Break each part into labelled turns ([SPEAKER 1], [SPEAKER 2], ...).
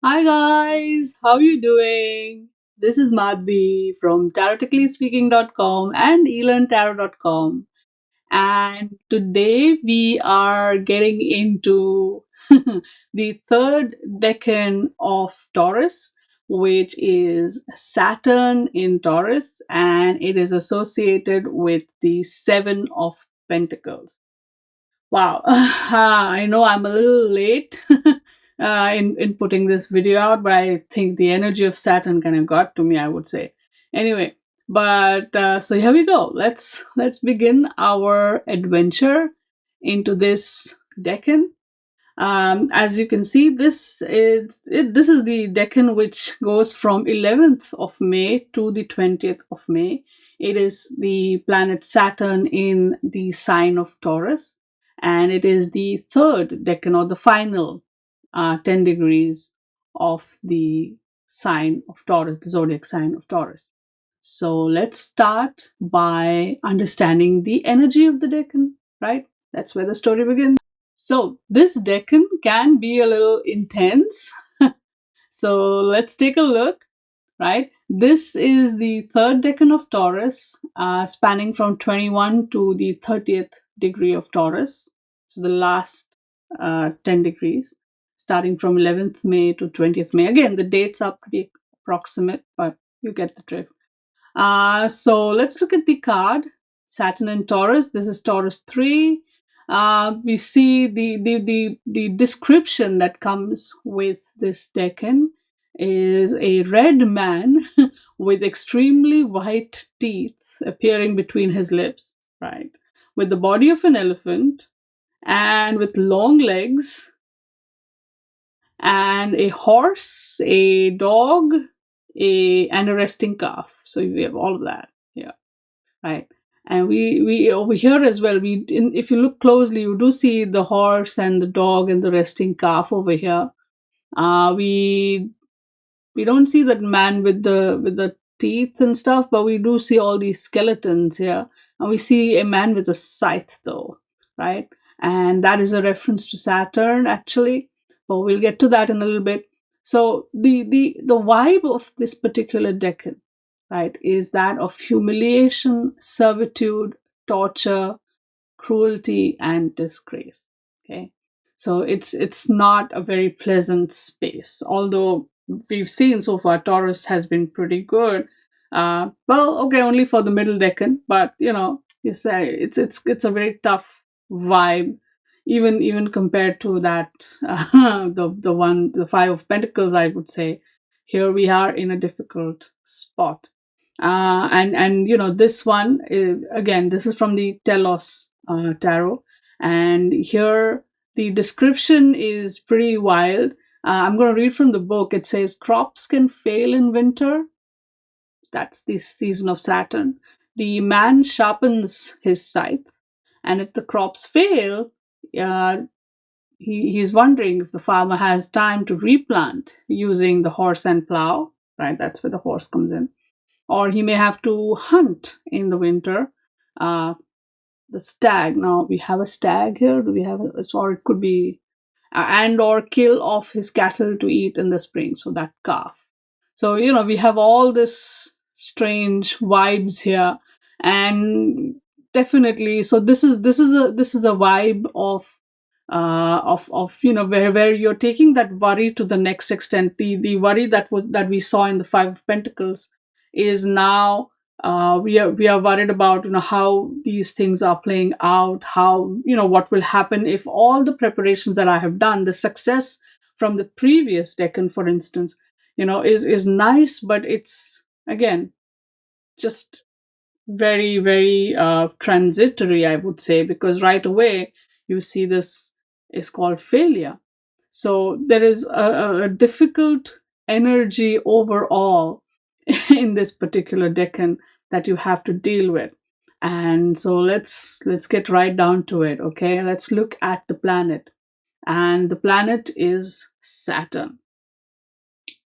[SPEAKER 1] Hi guys, how you doing? This is Madhvi from TaroticallySpeaking.com and eLearnTarot.com, and today we are getting into the third decan of Taurus, which is Saturn in Taurus, and it is associated with the Seven of Pentacles. Wow, I know I'm a little late in putting this video out, but I think the energy of Saturn kind of got to me, I would say. Anyway, but so here we go. Let's begin our adventure into this decan. As you can see, this is the decan which goes from 11th of May to the 20th of May. It is the planet Saturn in the sign of Taurus, and it is the third decan, or the final 10 degrees of the sign of Taurus, the zodiac sign of Taurus. So let's start by understanding the energy of the decan, right? That's where the story begins. So this decan can be a little intense. So let's take a look, right? This is the third decan of Taurus, spanning from 21 to the 30th degree of Taurus. So the last 10 degrees, starting from 11th May to 20th May. Again, the dates are pretty approximate, but you get the drift. So let's look at the card. Saturn and Taurus. This is Taurus 3. We see the description that comes with this decan is a red man with extremely white teeth appearing between his lips, right? With the body of an elephant and with long legs, and a horse, a dog, and a resting calf. So we have all of that. Yeah, right. And we over here as well, if you look closely, you do see the horse and the dog and the resting calf over here. We don't see that man with the teeth and stuff, but we do see all these skeletons here, and we see a man with a scythe though, right? And that is a reference to Saturn actually, but we'll get to that in a little bit. So the vibe of this particular decan, right, is that of humiliation, servitude, torture, cruelty, and disgrace. Okay, so it's not a very pleasant space, although we've seen so far Taurus has been pretty good. Well, okay, only for the middle decan, but you say it's a very tough vibe, even compared to that the Five of Pentacles. I would say here we are in a difficult spot. And this one is, again, this is from the Telos tarot, and here the description is pretty wild. I'm going to read from the book. It says crops can fail in winter. That's the season of Saturn. The man sharpens his scythe, and if the crops fail, uh, he's wondering if the farmer has time to replant using the horse and plow. Right, that's where the horse comes in. Or he may have to hunt in the winter. Uh, the stag. Now we have a stag here. Do we have or it could be, and or kill off his cattle to eat in the spring. So that calf. So we have all this strange vibes here, and definitely. So this is a vibe of where you're taking that worry to the next extent. The worry that we saw in the Five of Pentacles is now, we are worried about how these things are playing out, how what will happen if all the preparations that I have done, the success from the previous decan, for instance, is nice, but it's again just very, very transitory, I would say, because right away you see this is called failure. So there is a difficult energy overall in this particular decan that you have to deal with. And so let's get right down to it. Okay, let's look at the planet, and the planet is Saturn.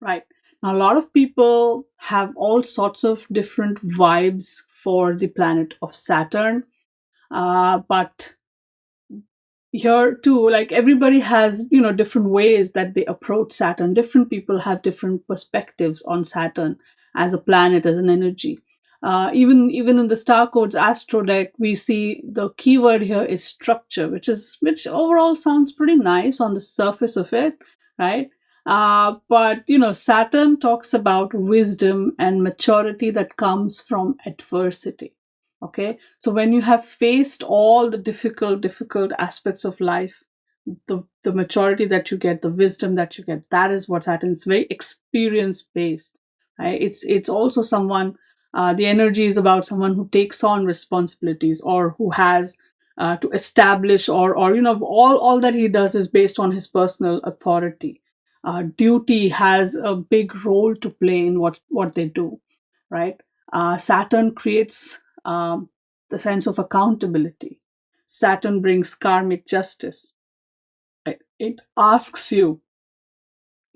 [SPEAKER 1] Right. Now, a lot of people have all sorts of different vibes for the planet of Saturn, but here too, like everybody has, different ways that they approach Saturn. Different people have different perspectives on Saturn as a planet, as an energy. Even in the star codes astro deck, we see the keyword here is structure, which overall sounds pretty nice on the surface of it, right? But Saturn talks about wisdom and maturity that comes from adversity. Okay, so when you have faced all the difficult aspects of life, the maturity that you get, the wisdom that you get, that is what Saturn is. Very experience based, right? It's also someone. The energy is about someone who takes on responsibilities, or who has to establish, or all that he does is based on his personal authority. Duty has a big role to play in what they do, right? Saturn creates the sense of accountability. Saturn brings karmic justice. It asks you,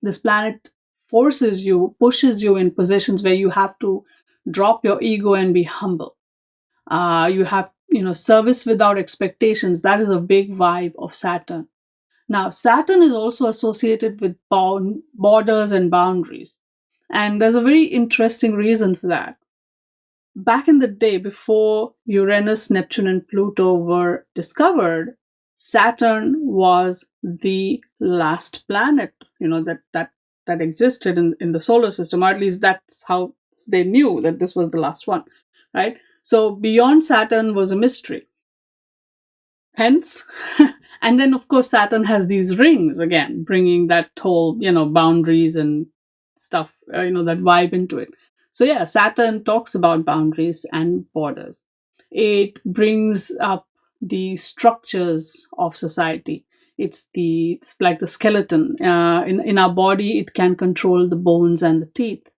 [SPEAKER 1] this planet forces you, pushes you in positions where you have to drop your ego and be humble. You have, service without expectations. That is a big vibe of Saturn. Now, Saturn is also associated with borders and boundaries. And there's a very interesting reason for that. Back in the day, before Uranus, Neptune, and Pluto were discovered, Saturn was the last planet, that existed in the solar system, or at least that's how they knew that this was the last one, right? So beyond Saturn was a mystery. Hence, and then of course Saturn has these rings again, bringing that whole, boundaries and stuff, that vibe into it. So yeah, Saturn talks about boundaries and borders. It brings up the structures of society. It's like the skeleton in our body. It can control the bones and the teeth.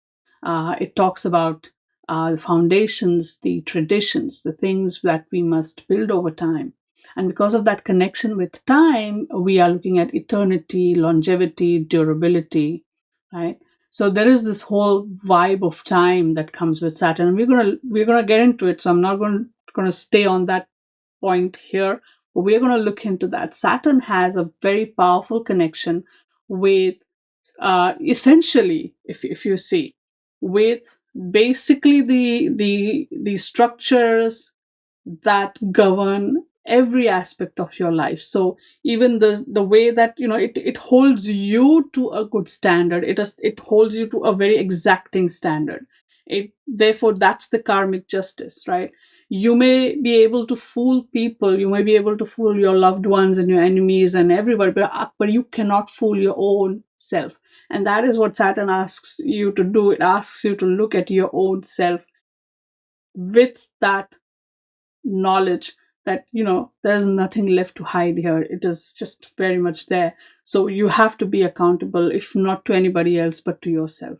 [SPEAKER 1] It talks about the foundations, the traditions, the things that we must build over time. And because of that connection with time, we are looking at eternity, longevity, durability, right? So there is this whole vibe of time that comes with Saturn. And we're gonna get into it. So I'm not gonna stay on that point here, but we're gonna look into that. Saturn has a very powerful connection with essentially, if you see, with basically the structures that govern every aspect of your life. So even the way that it holds you to a good standard, it holds you to a very exacting standard. It therefore, that's the karmic justice, right? You may be able to fool people, you may be able to fool your loved ones and your enemies and everybody, but you cannot fool your own self. And that is what Saturn asks you to do. It asks you to look at your own self with that knowledge that there's nothing left to hide here. It is just very much there. So you have to be accountable, if not to anybody else but to yourself,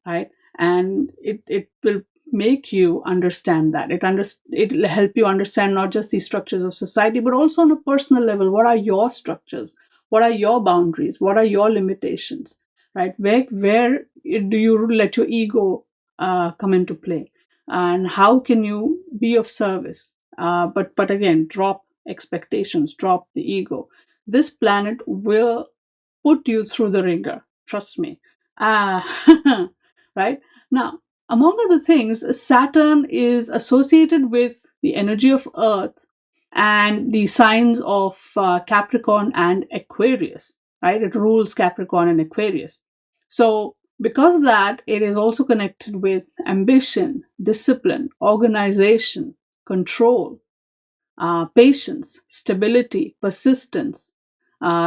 [SPEAKER 1] right? And it will make you understand that. It'll help you understand not just the structures of society, but also on a personal level. What are your structures? What are your boundaries? What are your limitations? Right? Where do you let your ego come into play? And how can you be of service? But again, drop expectations, drop the ego. This planet will put you through the ringer. Trust me. Right? Now, among other things, Saturn is associated with the energy of Earth and the signs of Capricorn and Aquarius, right? It rules Capricorn and Aquarius. So, because of that, it is also connected with ambition, discipline, organization, control, patience, stability, persistence,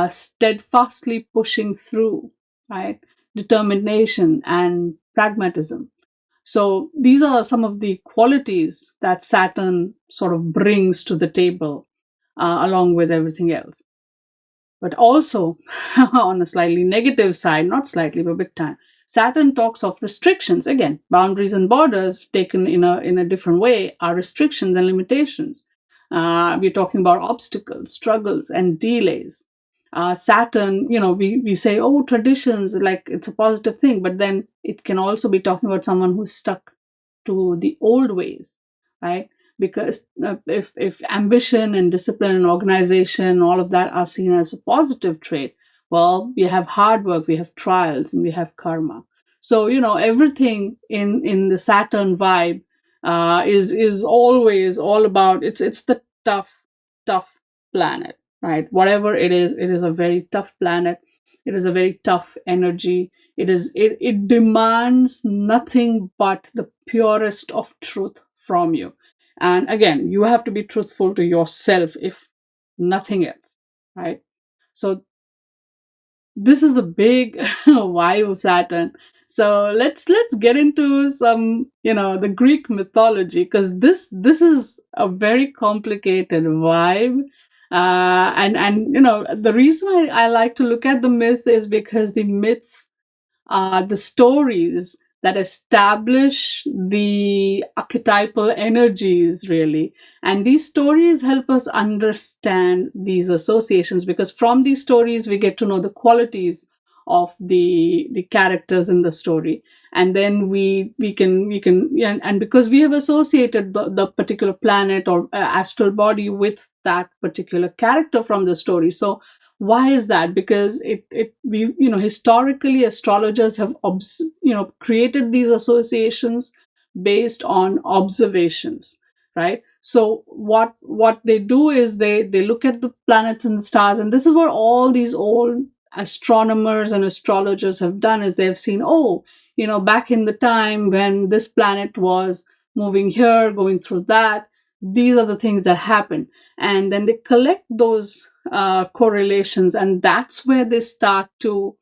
[SPEAKER 1] steadfastly pushing through, right? Determination and pragmatism. So these are some of the qualities that Saturn sort of brings to the table, along with everything else. But also, on a slightly negative side, not slightly, but big time, Saturn talks of restrictions. Again, boundaries and borders taken in a different way are restrictions and limitations. We're talking about obstacles, struggles, and delays. Saturn, we say, oh, traditions, like it's a positive thing, but then it can also be talking about someone who's stuck to the old ways, right? because if ambition and discipline and organization, all of that are seen as a positive trait, well, we have hard work, we have trials, and we have karma. So everything in the Saturn vibe is always all about, it's the tough planet, right? Whatever it is a very tough planet. It is a very tough energy. It demands nothing but the purest of truth from you. And again, you have to be truthful to yourself, if nothing else, right? So this is a big vibe of Saturn. So let's get into some, the Greek mythology, because this is a very complicated vibe. And the reason I like to look at the myth is because the myths are the stories that establish the archetypal energies, really. And these stories help us understand these associations, because from these stories we get to know the qualities of the characters in the story. And then we can yeah, and because we have associated the particular planet or astral body with that particular character from the story. So why is that? Because it we historically astrologers have created these associations based on observations, right? So what they do is they look at the planets and the stars, and this is what all these old astronomers and astrologers have done, is they've seen, oh, back in the time when this planet was moving here, going through that, these are the things that happen. And then they collect those correlations, and that's where they start to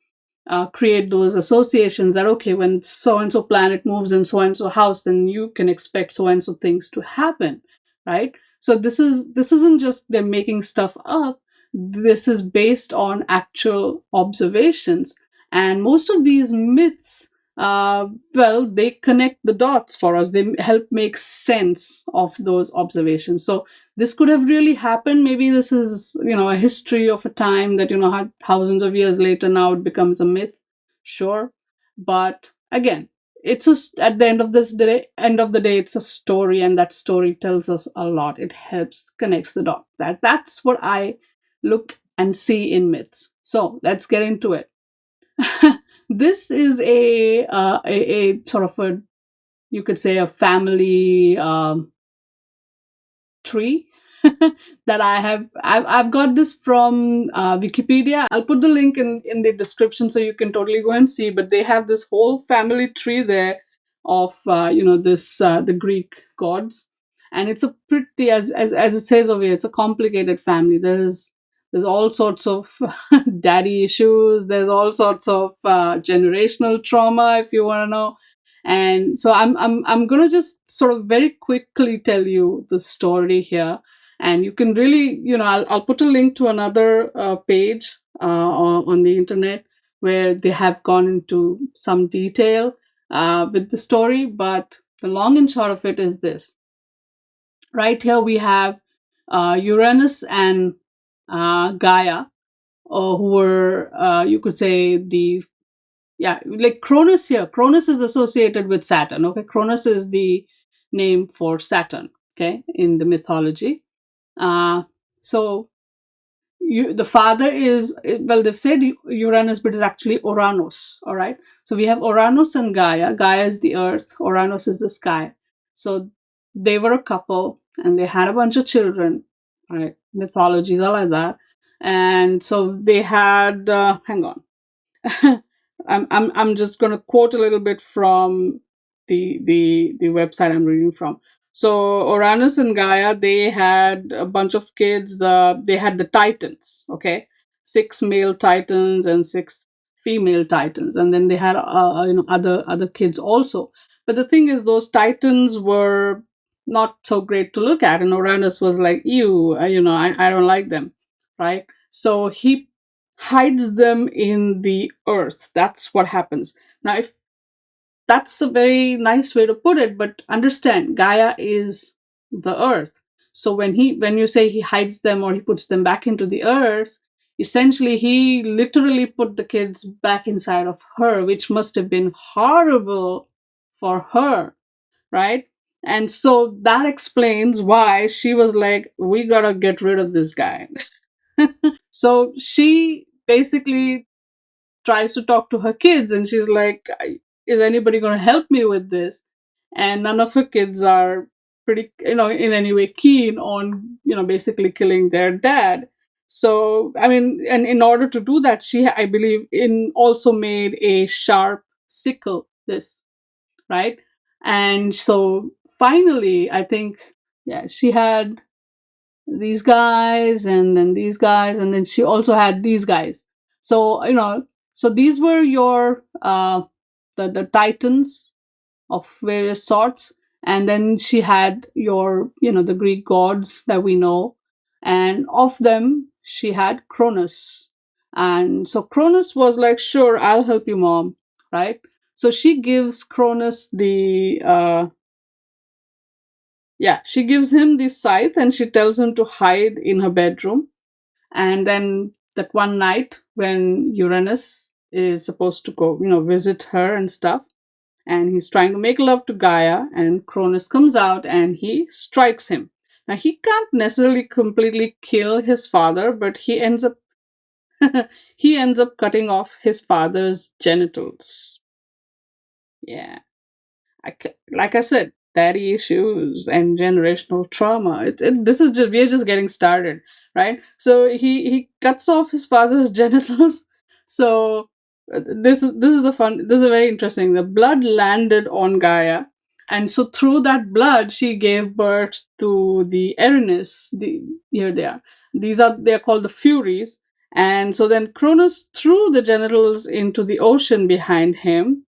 [SPEAKER 1] create those associations, that okay, when so and so planet moves in so and so house, then you can expect so and so things to happen, right? So this isn't just they're making stuff up. This is based on actual observations. And most of these myths, well, they connect the dots for us. They help make sense of those observations. So this could have really happened. Maybe this is, a history of a time that, thousands of years later, now it becomes a myth. Sure. But again, at the end of the day, it's a story, and that story tells us a lot. It helps connects the dot. That's what I look and see in myths. So let's get into it. This is a sort of a, you could say, a family tree that I've got this from Wikipedia. I'll put the link in the description so you can totally go and see. But they have this whole family tree there of this the Greek gods, and it's a pretty, as it says over here, it's a complicated family. There's all sorts of daddy issues. There's all sorts of generational trauma, if you want to know. And so I'm gonna just sort of very quickly tell you the story here, and you can really, I'll put a link to another page on the internet where they have gone into some detail with the story. But the long and short of it is this. Right here we have Uranus and Gaia, who were, you could say, like Cronus here. Cronus is associated with Saturn. Okay, Cronus is the name for Saturn. Okay, in the mythology. So the father is, well, they've said Uranus, but it's actually Uranus. All right. So we have Uranus and Gaia. Gaia is the earth. Uranus is the sky. So they were a couple, and they had a bunch of children. Right. Mythologies are like that. And so they had. Hang on. I'm just going to quote a little bit from the website I'm reading from. So Uranus and Gaia, they had a bunch of kids. They had the Titans, okay, 6 male Titans and 6 female Titans, and then they had other kids also. But the thing is, those Titans were not so great to look at, and Uranus was like, ew, I don't like them, right? So he hides them in the earth. That's what happens. Now, if that's a very nice way to put it, but understand, Gaia is the earth. So when you say he hides them or he puts them back into the earth, essentially he literally put the kids back inside of her, which must have been horrible for her, right? And so that explains why she was like, we gotta get rid of this guy. So she basically tries to talk to her kids, and she's like, is anybody going to help me with this? And none of her kids are pretty, in any way keen on, basically killing their dad. So I mean, and in order to do that, she, I believe, in also made a sharp sickle, this, right? And so finally, I think, yeah, she had these guys, and then these guys, and then she also had these guys. So, so these were your the titans of various sorts. And then she had your, the Greek gods that we know, and of them she had Cronus. And so Cronus was like, sure, I'll help you, mom, right? So she gives Cronus the yeah, she gives him the scythe, and she tells him to hide in her bedroom. And then that one night when Uranus is supposed to go, visit her and stuff, and he's trying to make love to Gaia, and Cronus comes out and he strikes him. Now he can't necessarily completely kill his father, but he ends up he ends up cutting off his father's genitals. Yeah. Like I said, daddy issues and generational trauma. This is just, we're just getting started, right? So he cuts off his father's genitals. So this is the fun. This is very interesting. The blood landed on Gaia, and so through that blood, she gave birth to the Erinis. Here they are. They're called the Furies. And so then Cronus threw the genitals into the ocean behind him.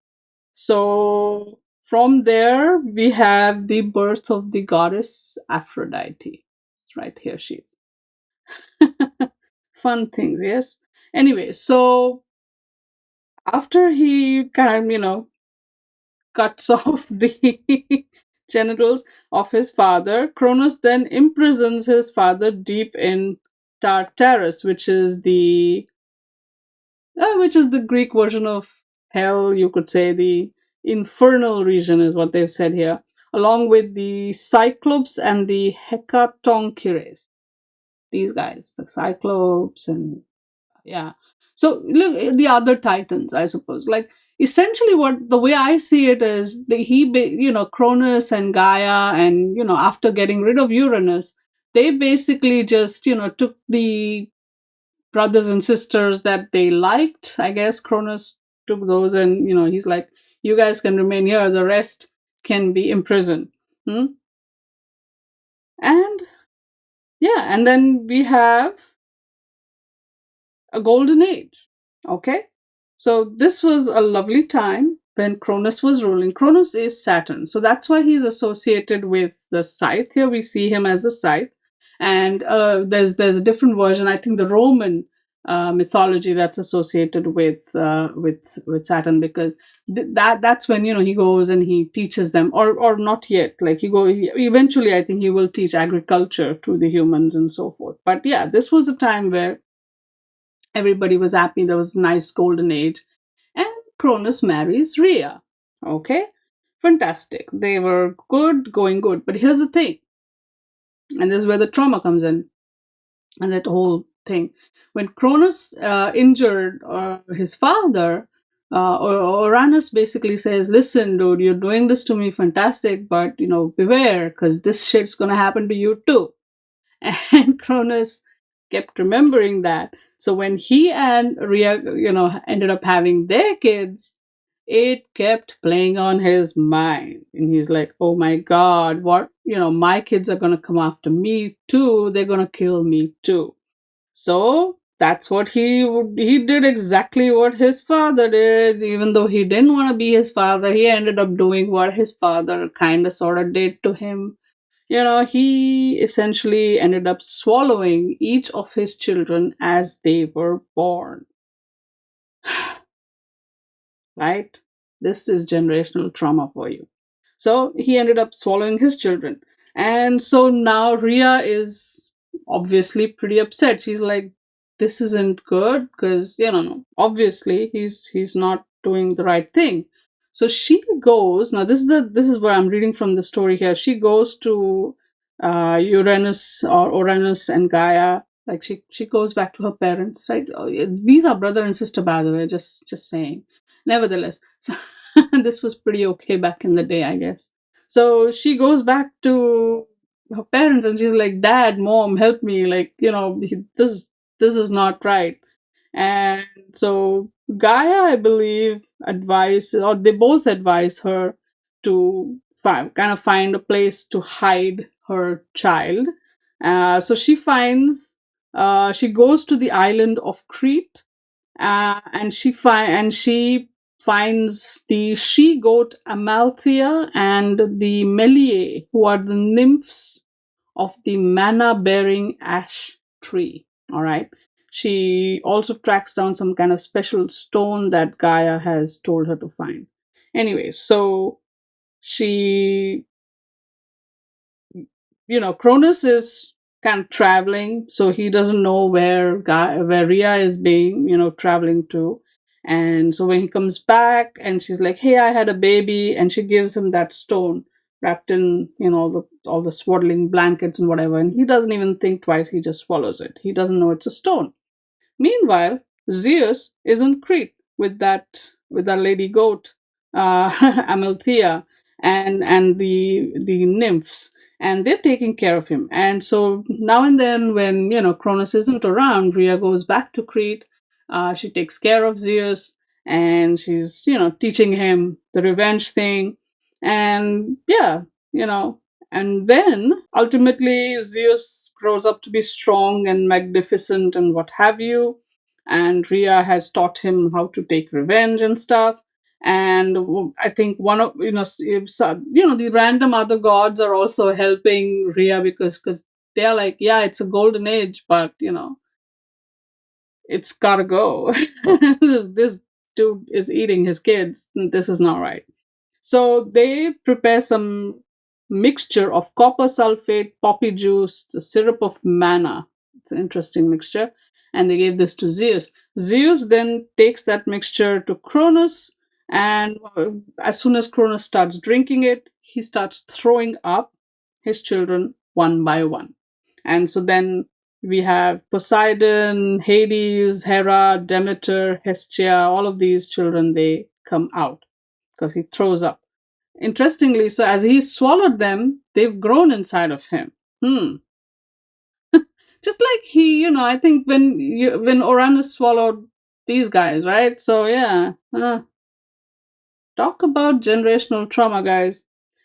[SPEAKER 1] So from there, we have the birth of the goddess Aphrodite. Right here, she is. Fun things, yes. Anyway, so after he kind of, cuts off the genitals of his father, Cronus then imprisons his father deep in Tartarus, which is the Greek version of hell, you could say. The infernal region is what they've said here, along with the Cyclops and the Hecatonkires. These guys, the Cyclops, and yeah. So look, the other Titans, I suppose. Like essentially, what the way I see it is, Cronus and Gaia, and after getting rid of Uranus, they basically just took the brothers and sisters that they liked. I guess Cronus took those, and he's like, you guys can remain here, the rest can be imprisoned. Hmm? And yeah, and then we have a golden age. Okay, so this was a lovely time when Cronus was ruling. Cronus is Saturn, so that's why he's associated with the scythe. Here we see him as the scythe, and there's a different version. I think the Roman mythology that's associated with Saturn, because that's when he goes and he teaches them, or not yet. Like eventually, I think he will teach agriculture to the humans and so forth. But yeah, this was a time where everybody was happy. There was a nice golden age. And Cronus marries Rhea. Okay? Fantastic. They were good, going good. But here's the thing. And this is where the trauma comes in. And that whole thing. When Cronus injured his father, Uranus basically says, listen, dude, you're doing this to me, fantastic, but, beware, because this shit's going to happen to you too. And Cronus kept remembering that. So when he and Rhea, ended up having their kids, it kept playing on his mind. And he's like, oh my God, what, my kids are going to come after me too. They're going to kill me too. So that's what he did, exactly what his father did. Even though he didn't want to be his father, he ended up doing what his father kind of sort of did to him. He essentially ended up swallowing each of his children as they were born. Right? This is generational trauma for you. So he ended up swallowing his children. And so now Rhea is obviously pretty upset. She's like, this isn't good, because, obviously he's not doing the right thing. So she goes, now this is where I'm reading from the story here. She goes to Uranus or Uranus and Gaia. Like she goes back to her parents, right? Oh, yeah, these are brother and sister, by the way. Just saying. Nevertheless, so this was pretty okay back in the day, I guess. So she goes back to her parents and she's like, "Dad, Mom, help me! Like, this is not right." And so Gaia, I believe, advise, or they both advise her to kind of find a place to hide her child. So she goes to the island of Crete, and she finds the she goat Amalthea and the Melie, who are the nymphs of the manna bearing ash tree. All right. She also tracks down some kind of special stone that Gaia has told her to find. Anyway, so she, Cronus is kind of traveling, so he doesn't know where Rhea is being, traveling to. And so when he comes back and she's like, "Hey, I had a baby," and she gives him that stone wrapped in, all the swaddling blankets and whatever, and he doesn't even think twice, he just swallows it. He doesn't know it's a stone. Meanwhile, Zeus is in Crete with that lady goat, Amalthea, and the nymphs, and they're taking care of him. And so now and then, when Cronus isn't around, Rhea goes back to Crete. She takes care of Zeus, and she's teaching him the revenge thing, and yeah, you know, and then ultimately, Zeus grows up to be strong and magnificent and what have you. And Rhea has taught him how to take revenge and stuff. And I think one of the random other gods are also helping Rhea because they're like, yeah, it's a golden age, but it's gotta go. This dude is eating his kids. This is not right. So they prepare some mixture of copper sulfate, poppy juice, the syrup of manna. It's an interesting mixture. And they gave this to Zeus. Zeus then takes that mixture to Cronus, and as soon as Cronus starts drinking it, he starts throwing up his children one by one. And so then we have Poseidon, Hades, Hera, Demeter, Hestia, all of these children, they come out because he throws up. Interestingly, so as he swallowed them, they've grown inside of him. Just like I think when Uranus swallowed these guys, right? So yeah, talk about generational trauma, guys.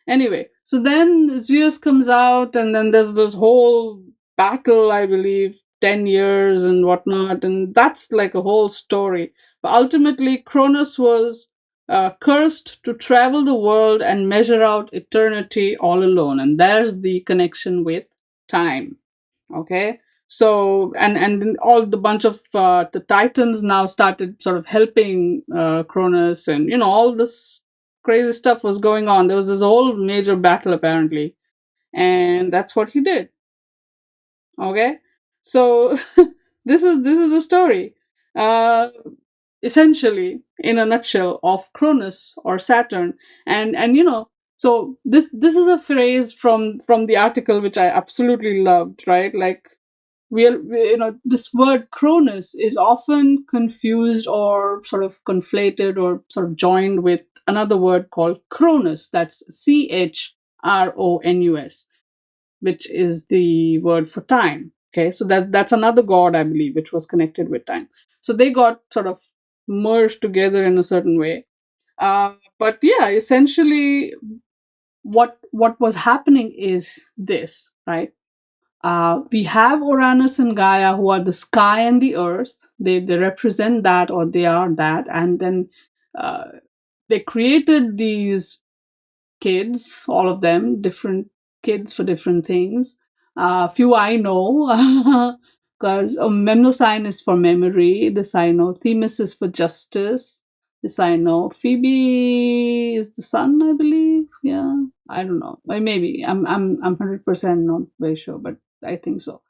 [SPEAKER 1] Anyway, so then Zeus comes out, and then there's this whole battle, I believe, 10 years and whatnot, and that's like a whole story. But ultimately, Cronus was cursed to travel the world and measure out eternity all alone, and there's the connection with time. Okay, so and then all the bunch of the Titans now started sort of helping Cronus, and all this crazy stuff was going on. There was this whole major battle apparently, and that's what he did. Okay, so this is the story, uh, essentially in a nutshell, of Cronus or Saturn. And so this is a phrase from the article which I absolutely loved, right? Like, this word Cronus is often confused or sort of conflated or sort of joined with another word called Cronus. That's Chronus, which is the word for time. Okay, so that's another god, I believe, which was connected with time. So they got sort of merged together in a certain way. But yeah, essentially, what was happening is this, right? We have Uranus and Gaia, who are the sky and the earth. They represent that, or they are that, and then uh, they created these kids, all of them, different kids for different things. Few I know, because Memnosine is for memory. This I know. Themis is for justice. This I know. Phoebe is the sun, I believe. Yeah, I don't know. Maybe I'm 100% not very sure, but I think so.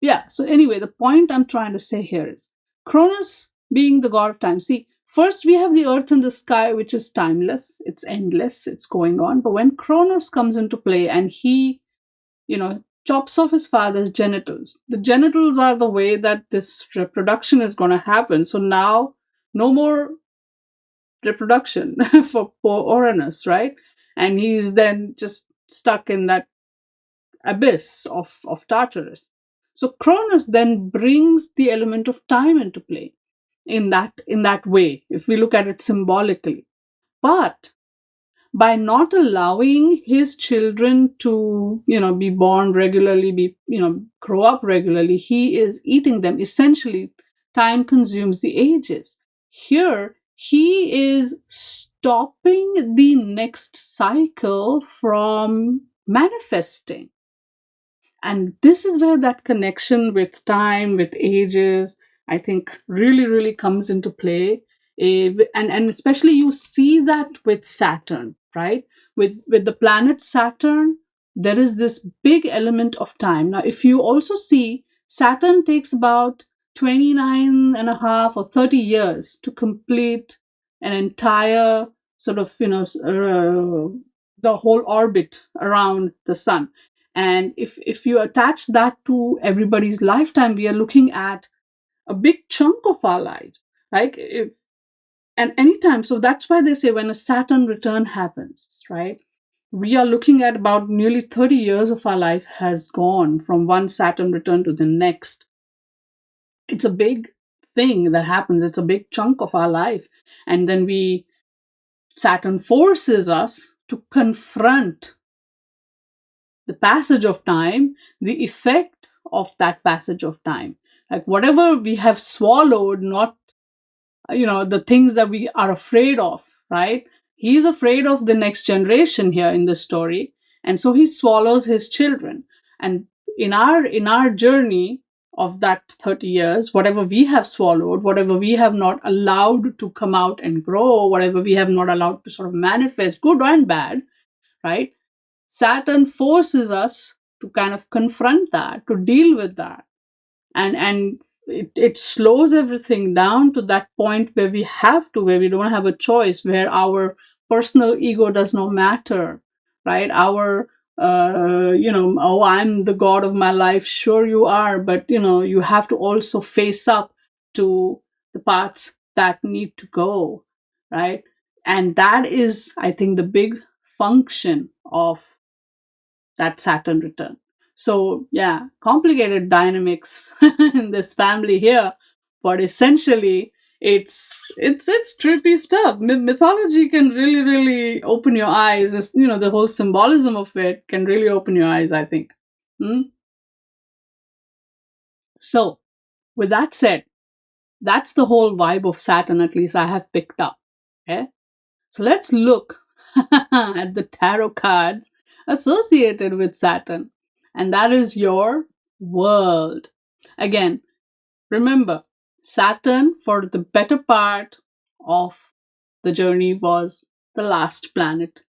[SPEAKER 1] Yeah. So anyway, the point I'm trying to say here is Cronus being the god of time. See, first we have the earth and the sky, which is timeless, it's endless, it's going on. But when Kronos comes into play and he, chops off his father's genitals, the genitals are the way that this reproduction is going to happen. So now no more reproduction for poor Uranus, right? And he's then just stuck in that abyss of Tartarus. So Cronus then brings the element of time into play in that way, if we look at it symbolically. But by not allowing his children to, be born regularly, grow up regularly, he is eating them. Essentially, time consumes the ages. Here, he is stopping the next cycle from manifesting. And this is where that connection with time, with ages, I think really, really comes into play. And especially you see that with Saturn, right? With the planet Saturn, there is this big element of time. Now, if you also see, Saturn takes about 29 and a half or 30 years to complete an entire sort of, the whole orbit around the sun. And if you attach that to everybody's lifetime, we are looking at a big chunk of our lives, right? And anytime, so that's why they say when a Saturn return happens, right? We are looking at about nearly 30 years of our life has gone from one Saturn return to the next. It's a big thing that happens. It's a big chunk of our life. And then Saturn forces us to confront the passage of time, the effect of that passage of time. Like whatever we have swallowed, not, the things that we are afraid of, right? He's afraid of the next generation here in the story. And so he swallows his children. And in our journey of that 30 years, whatever we have swallowed, whatever we have not allowed to come out and grow, whatever we have not allowed to sort of manifest, good and bad, right? Saturn forces us to kind of confront that, to deal with that. And it slows everything down to that point where where we don't have a choice, where our personal ego does not matter, right? Oh, I'm the god of my life. Sure you are, but you have to also face up to the parts that need to go, right? And that is, I think, the big function of that Saturn return. So yeah, complicated dynamics in this family here, but essentially it's trippy stuff. Mythology can really, really open your eyes. The whole symbolism of it can really open your eyes, I think. Hmm? So with that said, that's the whole vibe of Saturn, at least I have picked up. Okay? So let's look at the tarot cards associated with Saturn, and that is your world. Again, remember, Saturn, for the better part of the journey, was the last planet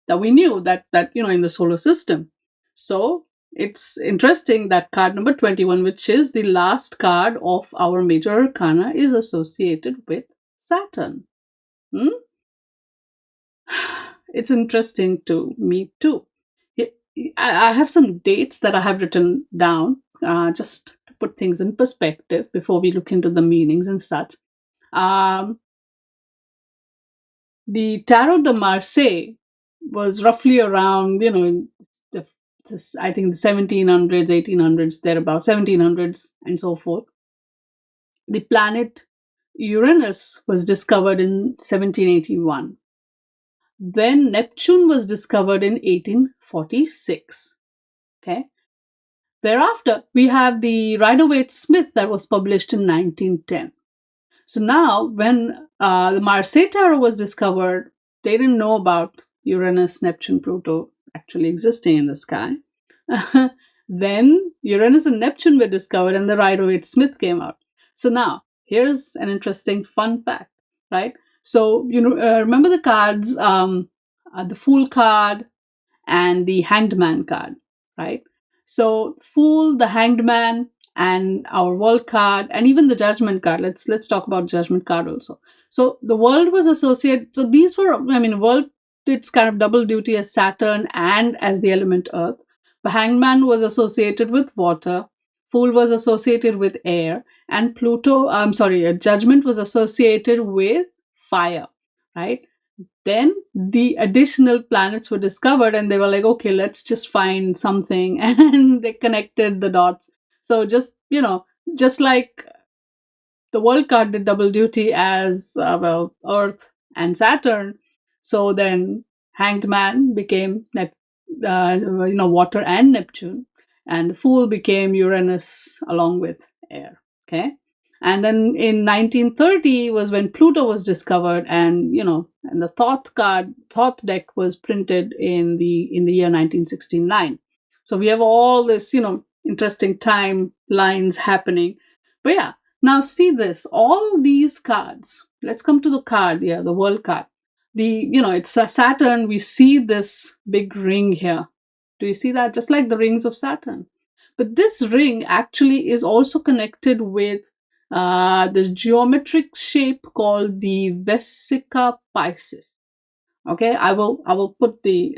[SPEAKER 1] that we knew that in the solar system. So it's interesting that card number 21, which is the last card of our major arcana, is associated with Saturn. Hmm? It's interesting to me too. I have some dates that I have written down, just to put things in perspective before we look into the meanings and such. Um, the Tarot de Marseille was roughly around, the, I think the 1700s, 1800s, thereabout, 1700s, and so forth. The planet Uranus was discovered in 1781. Then Neptune was discovered in 1846. Okay. Thereafter, we have the Rider-Waite-Smith that was published in 1910. So now, when the Marseille Tarot was discovered, they didn't know about Uranus, Neptune, Pluto actually existing in the sky. Then Uranus and Neptune were discovered, and the Rider-Waite-Smith came out. So now, here's an interesting fun fact, right? So, remember the cards, the Fool card and the Hanged Man card, right? So, Fool, the Hanged Man, and our world card, and even the judgment card. Let's talk about judgment card also. So the world was associated. So these were, I mean, world did its kind of double duty as Saturn and as the element Earth. The hangman was associated with water. Fool was associated with air, and judgment was associated with fire, right? Then the additional planets were discovered, and they were like, okay, let's just find something, and they connected the dots. So just like the world card did double duty as Earth and Saturn, so then Hanged Man became water and Neptune, and the Fool became Uranus along with air. Okay, and then in 1930 was when Pluto was discovered, and and the Thoth deck was printed in the year 1969. So we have all this interesting timelines happening. But yeah, now see this, all these cards. Let's come to the card, yeah, the world card. It's a Saturn. We see this big ring here. Do you see that? Just like the rings of Saturn. But this ring actually is also connected with the geometric shape called the Vesica Piscis. Okay, I will put the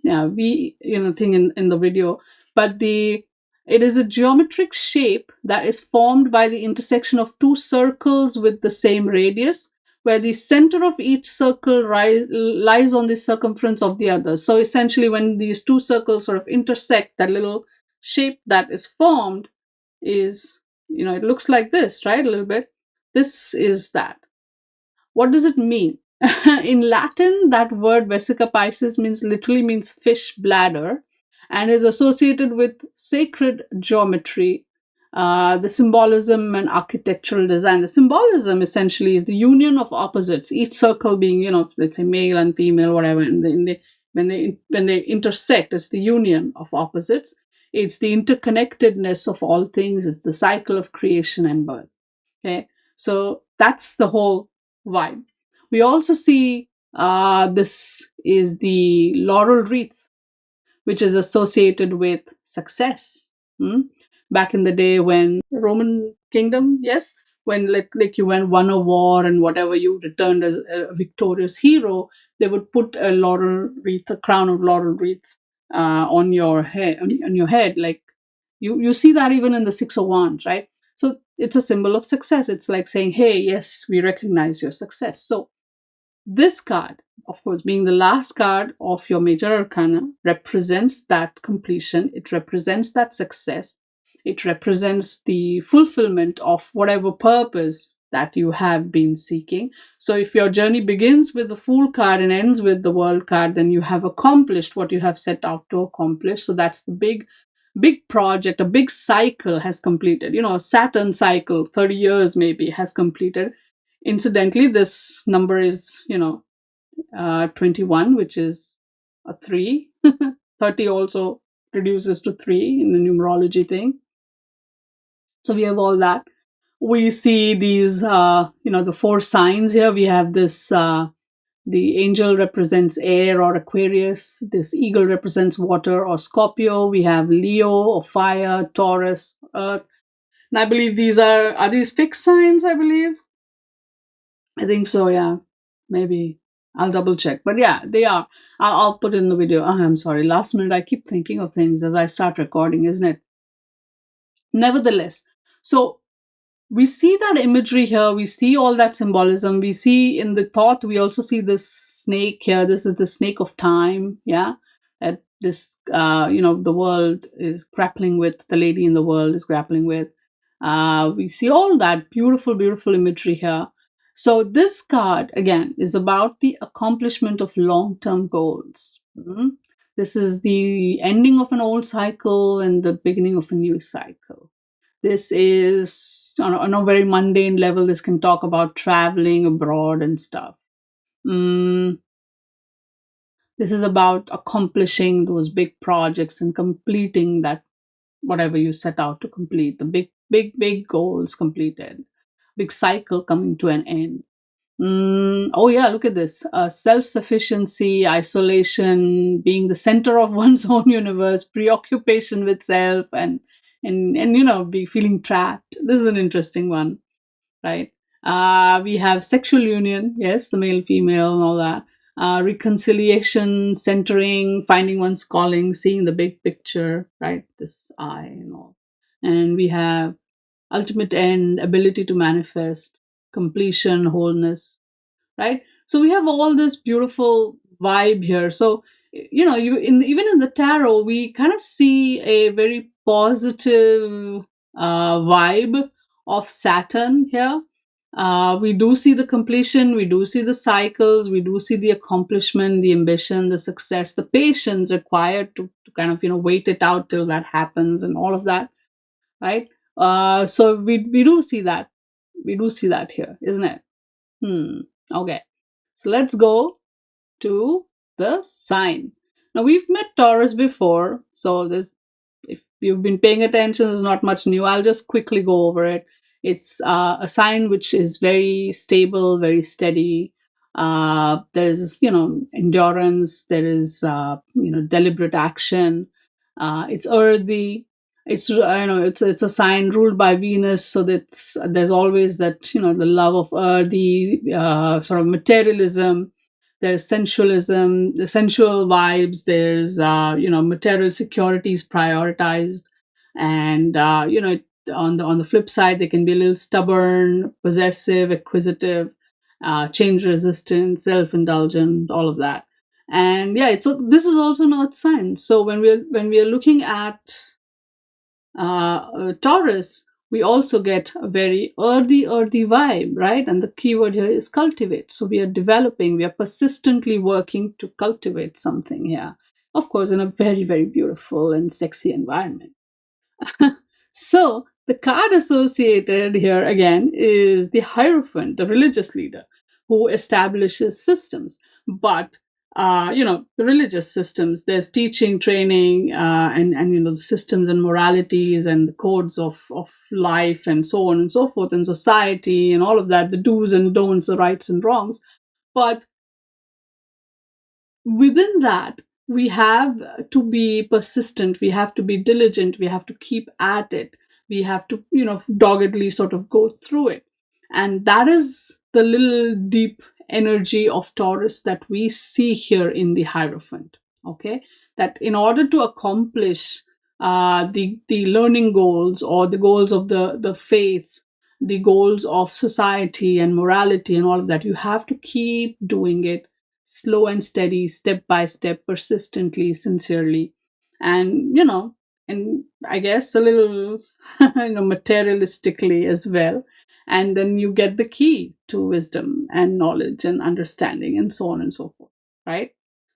[SPEAKER 1] thing in the video, but it is a geometric shape that is formed by the intersection of two circles with the same radius, where the center of each circle lies on the circumference of the other. So essentially, when these two circles sort of intersect, that little shape that is formed is, it looks like this, right? A little bit. This is that. What does it mean? In Latin, that word Vesica Piscis literally means fish bladder, and is associated with sacred geometry, the symbolism and architectural design. The symbolism essentially is the union of opposites, each circle being, let's say male and female, whatever, and when they intersect, it's the union of opposites. It's the interconnectedness of all things. It's the cycle of creation and birth. Okay, so that's the whole vibe. We also see this is the laurel wreath, which is associated with success. Back in the day when Roman kingdom, yes, when like you won a war and whatever, you returned as a victorious hero, they would put a laurel wreath, a crown of laurel wreath on your head, like you see that even in the Six of Wands, right? So it's a symbol of success. It's like saying, hey, yes, we recognize your success. So this card, of course, being the last card of your major arcana, represents that completion. It represents that success. It represents the fulfillment of whatever purpose that you have been seeking. So if your journey begins with the Fool card and ends with the World card, then you have accomplished what you have set out to accomplish. So that's the big project, a big cycle has completed. A Saturn cycle, 30 years maybe, has completed. Incidentally, this number is 21, which is a 3. 30 also reduces to 3 in the numerology thing. So we have all that. We see these the 4 signs here. We have this the angel represents air or Aquarius. This eagle represents water or Scorpio. We have Leo or fire, Taurus, Earth. And I believe these are these fixed signs, I believe? I think so, yeah. Maybe. I'll double check. But yeah, they are. I'll put in the video. I'm sorry. Last minute, I keep thinking of things as I start recording, isn't it? Nevertheless, so we see that imagery here. We see all that symbolism. We see in the Thoth, we also see this snake here. This is the snake of time. Yeah. That this, the world is grappling with, the lady in the world is grappling with. We see all that beautiful, beautiful imagery here. So this card, again, is about the accomplishment of long-term goals. This is the ending of an old cycle and the beginning of a new cycle. This is, on a very mundane level, this can talk about traveling abroad and stuff. This is about accomplishing those big projects and completing that, whatever you set out to complete, the big goals completed, big cycle coming to an end. Oh yeah, look at this. Self-sufficiency, isolation, being the center of one's own universe, preoccupation with self, and and be feeling trapped. This is an interesting one, right? We have sexual union, yes, the male, female, and all that. Reconciliation, centering, finding one's calling, seeing the big picture, right? This I and all. And we have ultimate end, ability to manifest, completion, wholeness, right? So we have all this beautiful vibe here. So you even in the tarot, we kind of see a very positive vibe of Saturn here. We do see the completion, we do see the cycles, we do see the accomplishment, the ambition, the success, the patience required to kind of wait it out till that happens and all of that, right? So we do see that, here, isn't it? Okay, so let's go to the sign. Now we've met Taurus before, so this, if you've been paying attention, there's not much new. I'll just quickly go over it. It's a sign which is very stable, very steady. There's endurance. There is deliberate action. It's earthy. It's a sign ruled by Venus, so there's always that the love of earthy sort of materialism. There's sensualism, the sensual vibes. There's material security is prioritized, and on the flip side, they can be a little stubborn, possessive, acquisitive, change resistant, self indulgent, all of that. And yeah, this is also North sign. So when we are looking at Taurus, we also get a very earthy vibe, right? And the keyword here is cultivate. So we are developing, we are persistently working to cultivate something here. Of course, in a very, very beautiful and sexy environment. So the card associated here again is the Hierophant, the religious leader who establishes systems. But the religious systems, there's teaching, training, and the systems and moralities and the codes of life and so on and so forth, and society and all of that, the do's and don'ts, the rights and wrongs. But within that, we have to be persistent, we have to be diligent, we have to keep at it, we have to doggedly sort of go through it. And that is the little deep energy of Taurus that we see here in the Hierophant. Okay, that in order to accomplish the learning goals, or the goals of the faith, the goals of society and morality and all of that, you have to keep doing it slow and steady, step by step, persistently, sincerely, and and I guess a little materialistically as well. And then you get the key to wisdom and knowledge and understanding and so on and so forth, right?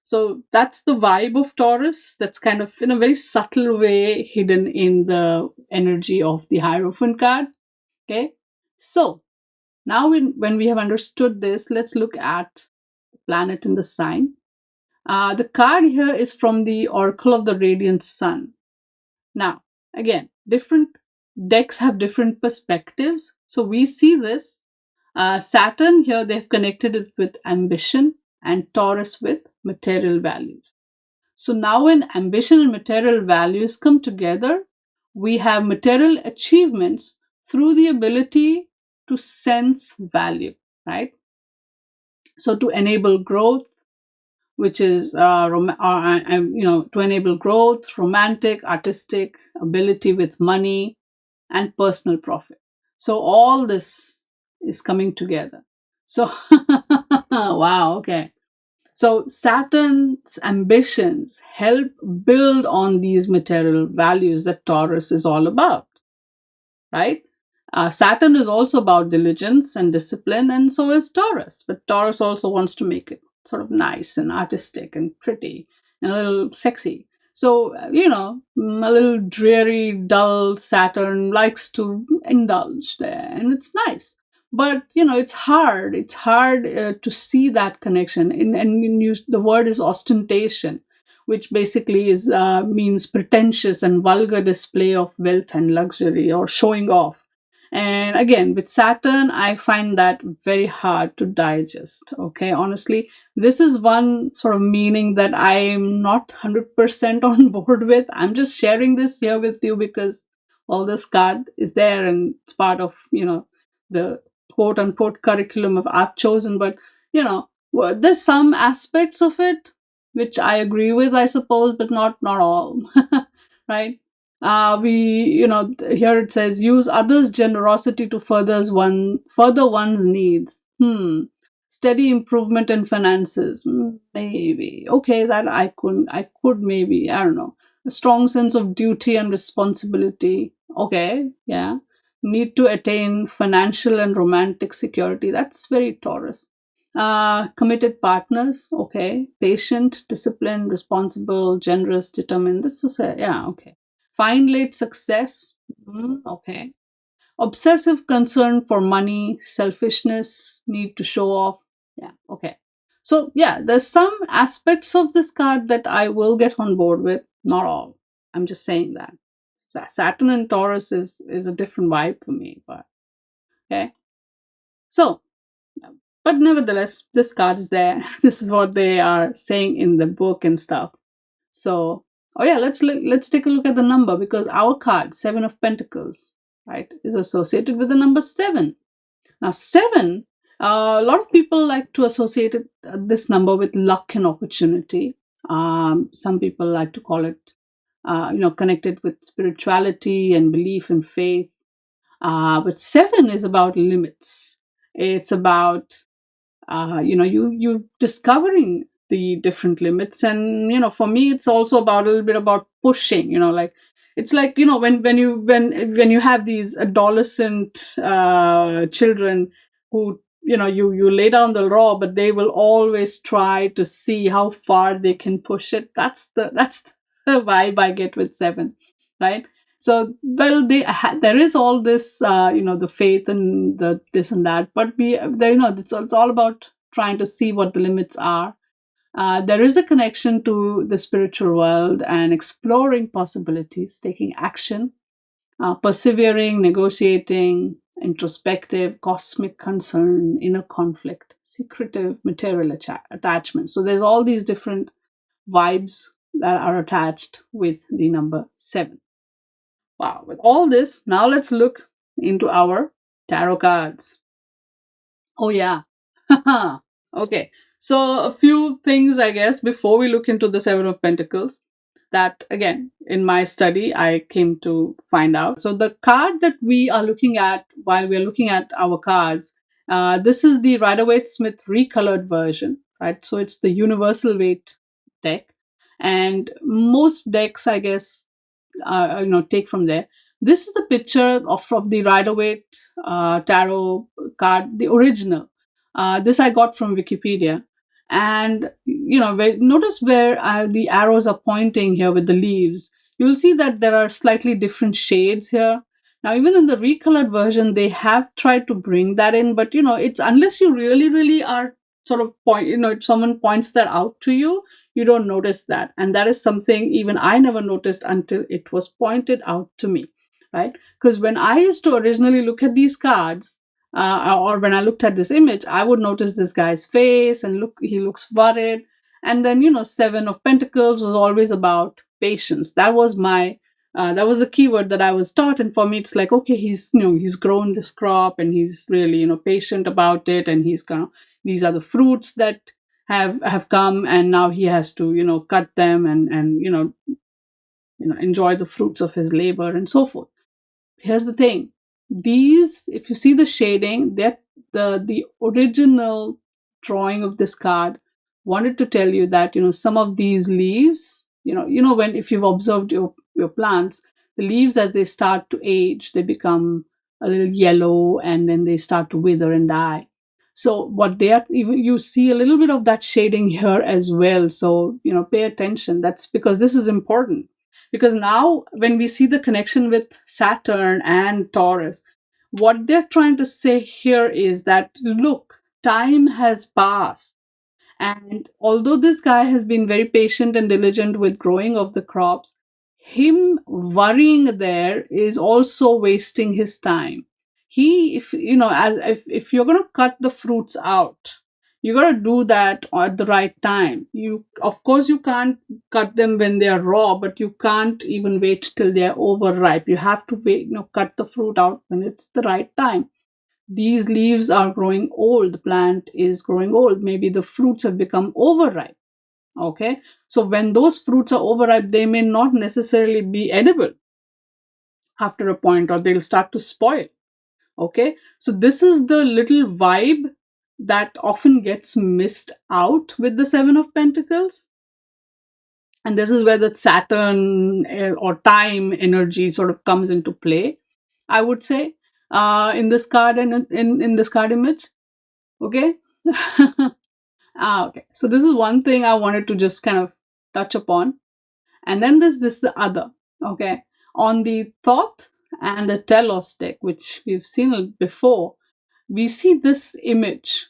[SPEAKER 1] So that's the vibe of Taurus. That's kind of in a very subtle way hidden in the energy of the Hierophant card. Okay, so now when we have understood this, let's look at planet in the sign. The card here is from the Oracle of the Radiant Sun. Now, again, different decks have different perspectives. So we see this. Saturn here, they've connected it with ambition, and Taurus with material values. So now when ambition and material values come together, we have material achievements through the ability to sense value, right? So to enable growth, which is to enable growth, romantic, artistic ability with money, and personal profit. So all this is coming together. So wow, okay. So Saturn's ambitions help build on these material values that Taurus is all about, right? Saturn is also about diligence and discipline, and so is Taurus. But Taurus also wants to make it sort of nice and artistic and pretty and a little sexy. So, a little dreary, dull Saturn likes to indulge there, and it's nice. But, it's hard. It's hard to see that connection. And the word is ostentation, which basically means pretentious and vulgar display of wealth and luxury, or showing off. And again, with Saturn, I find that very hard to digest. Okay, honestly, this is one sort of meaning that I'm not 100% on board with. I'm just sharing this here with you because all this card is there, and it's part of, the quote unquote curriculum of I've chosen. But there's some aspects of it which I agree with, I suppose, but not all. Right? We, here it says, use others' generosity to further one's needs. Steady improvement in finances. Maybe. Okay, that I could maybe, I don't know. A strong sense of duty and responsibility. Okay, yeah. Need to attain financial and romantic security. That's very Taurus. Committed partners. Okay. Patient, disciplined, responsible, generous, determined. This is yeah, okay. Find late success. Okay. Obsessive concern for money, selfishness, need to show off. Yeah, okay. So, yeah, there's some aspects of this card that I will get on board with, not all. I'm just saying that. Saturn and Taurus is a different vibe for me, but okay. So, but nevertheless, this card is there. This is what they are saying in the book and stuff. So, oh yeah, let's take a look at the number, because our card, Seven of Pentacles, right, is associated with the number 7. Now, 7, a lot of people like to associate this number with luck and opportunity. Some people like to call it, connected with spirituality and belief and faith. But 7 is about limits. It's about, you discovering the different limits. And for me, it's also about a little bit about pushing. Like, it's like, when you have these adolescent children who, you lay down the law, but they will always try to see how far they can push it. That's the vibe I get with 7, right? So, well, there is all this, the faith and the this and that, but it's all about trying to see what the limits are. There is a connection to the spiritual world and exploring possibilities, taking action, persevering, negotiating, introspective, cosmic concern, inner conflict, secretive, material attachment. So there's all these different vibes that are attached with the number 7. Wow, with all this, now let's look into our tarot cards. Oh, yeah. Okay, so a few things, I guess, before we look into the Seven of Pentacles, that again, in my study, I came to find out. So, the card that we are looking at while we're looking at our cards, this is the Rider-Waite-Smith recolored version, right? So, it's the universal weight deck. And most decks, I guess, take from there. This is the picture of the Rider-Waite tarot card, the original. This I got from Wikipedia. And, notice where the arrows are pointing here with the leaves. You'll see that there are slightly different shades here. Now, even in the recolored version, they have tried to bring that in, but, it's unless you really, really are sort of if someone points that out to you, you don't notice that. And that is something even I never noticed until it was pointed out to me, right? Because when I used to originally look at these cards, or when I looked at this image, I would notice this guy's face and he looks worried. And then, 7 of Pentacles was always about patience. That was the keyword that I was taught. And for me, it's like, okay, he's grown this crop and he's really, patient about it. And these are the fruits that have come, and now he has to, cut them and enjoy the fruits of his labor and so forth. Here's the thing. These, if you see the shading, that the original drawing of this card wanted to tell you that, some of these leaves, when if you've observed your plants, the leaves, as they start to age, they become a little yellow and then they start to wither and die. So what they are, you see a little bit of that shading here as well. So, pay attention. That's because this is important. Because now, when we see the connection with Saturn and Taurus, what they're trying to say here is that, look, time has passed. And although this guy has been very patient and diligent with growing of the crops, him worrying there is also wasting his time. If you're going to cut the fruits out, you got to do that at the right time. You, of course, you can't cut them when they are raw, but you can't even wait till they are overripe. You have to wait, cut the fruit out when it's the right time. These leaves are growing old, the plant is growing old, maybe the fruits have become overripe. Okay, so when those fruits are overripe, they may not necessarily be edible after a point, or they'll start to spoil. Okay, so this is the little vibe that often gets missed out with the Seven of Pentacles. And this is where the Saturn or time energy sort of comes into play, I would say, in this card and in this card image. Okay. Okay, so this is one thing I wanted to just kind of touch upon. And then there's this the other. Okay, on the Thoth and the Telos deck, which we've seen before, we see this image,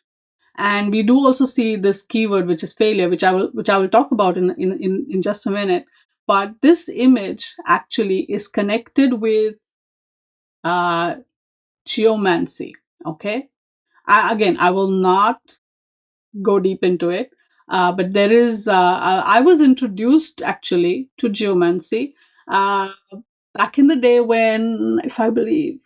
[SPEAKER 1] and we do also see this keyword, which is failure, which I will talk about in just a minute. But this image actually is connected with uh, geomancy. Okay, again, I will not go deep into it. But there is, I was introduced actually to geomancy uh, back in the day when, if I believe,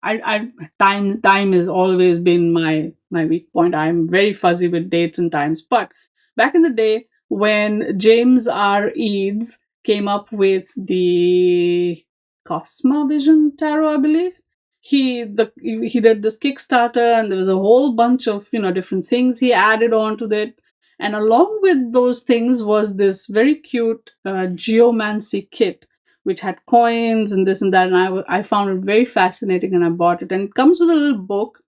[SPEAKER 1] time has always been my weak point. I'm very fuzzy with dates and times. But back in the day when James R. Eads came up with the Cosmovision Tarot, I believe, he did this Kickstarter, and there was a whole bunch of different things he added on to it. And along with those things was this very cute geomancy kit, which had coins and this and that. And I found it very fascinating, and I bought it. And it comes with a little book,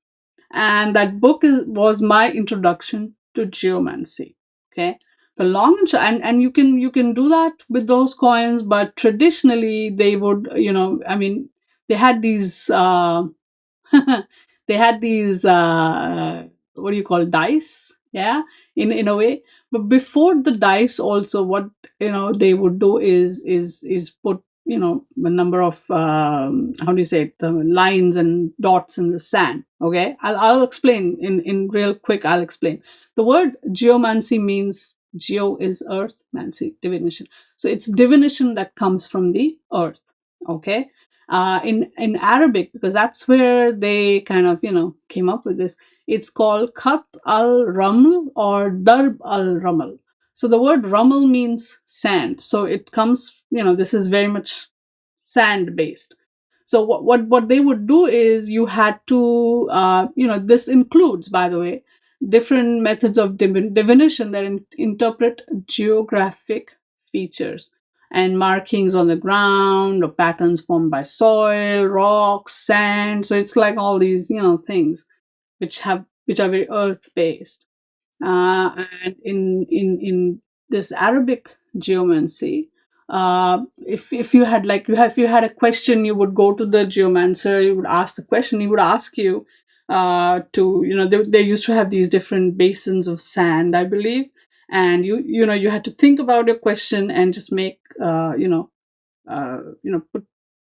[SPEAKER 1] and that book was my introduction to geomancy. Okay, the long and you can do that with those coins, but traditionally they would, I mean, they had these they had these what do you call, dice, yeah, in a way. But before the dice, also, what they would do is put a number of how do you say it, the lines and dots in the sand. Okay, I'll explain in real quick. I'll explain. The word geomancy means, geo is earth, mancy divination, so it's divination that comes from the earth. Okay, in Arabic, because that's where they kind of came up with this. It's called Khat al Raml or Darb al Raml. So the word Raml means sand. So it comes, this is very much sand based. So what they would do is, you had to this includes, by the way, different methods of divination that interpret geographic features and markings on the ground, or patterns formed by soil, rocks, sand. So it's like all these things which are very earth based. And in this Arabic geomancy, if you had if you had a question, you would go to the geomancer, you would ask the question, he would ask you to they used to have these different basins of sand, I believe, and you had to think about your question and just make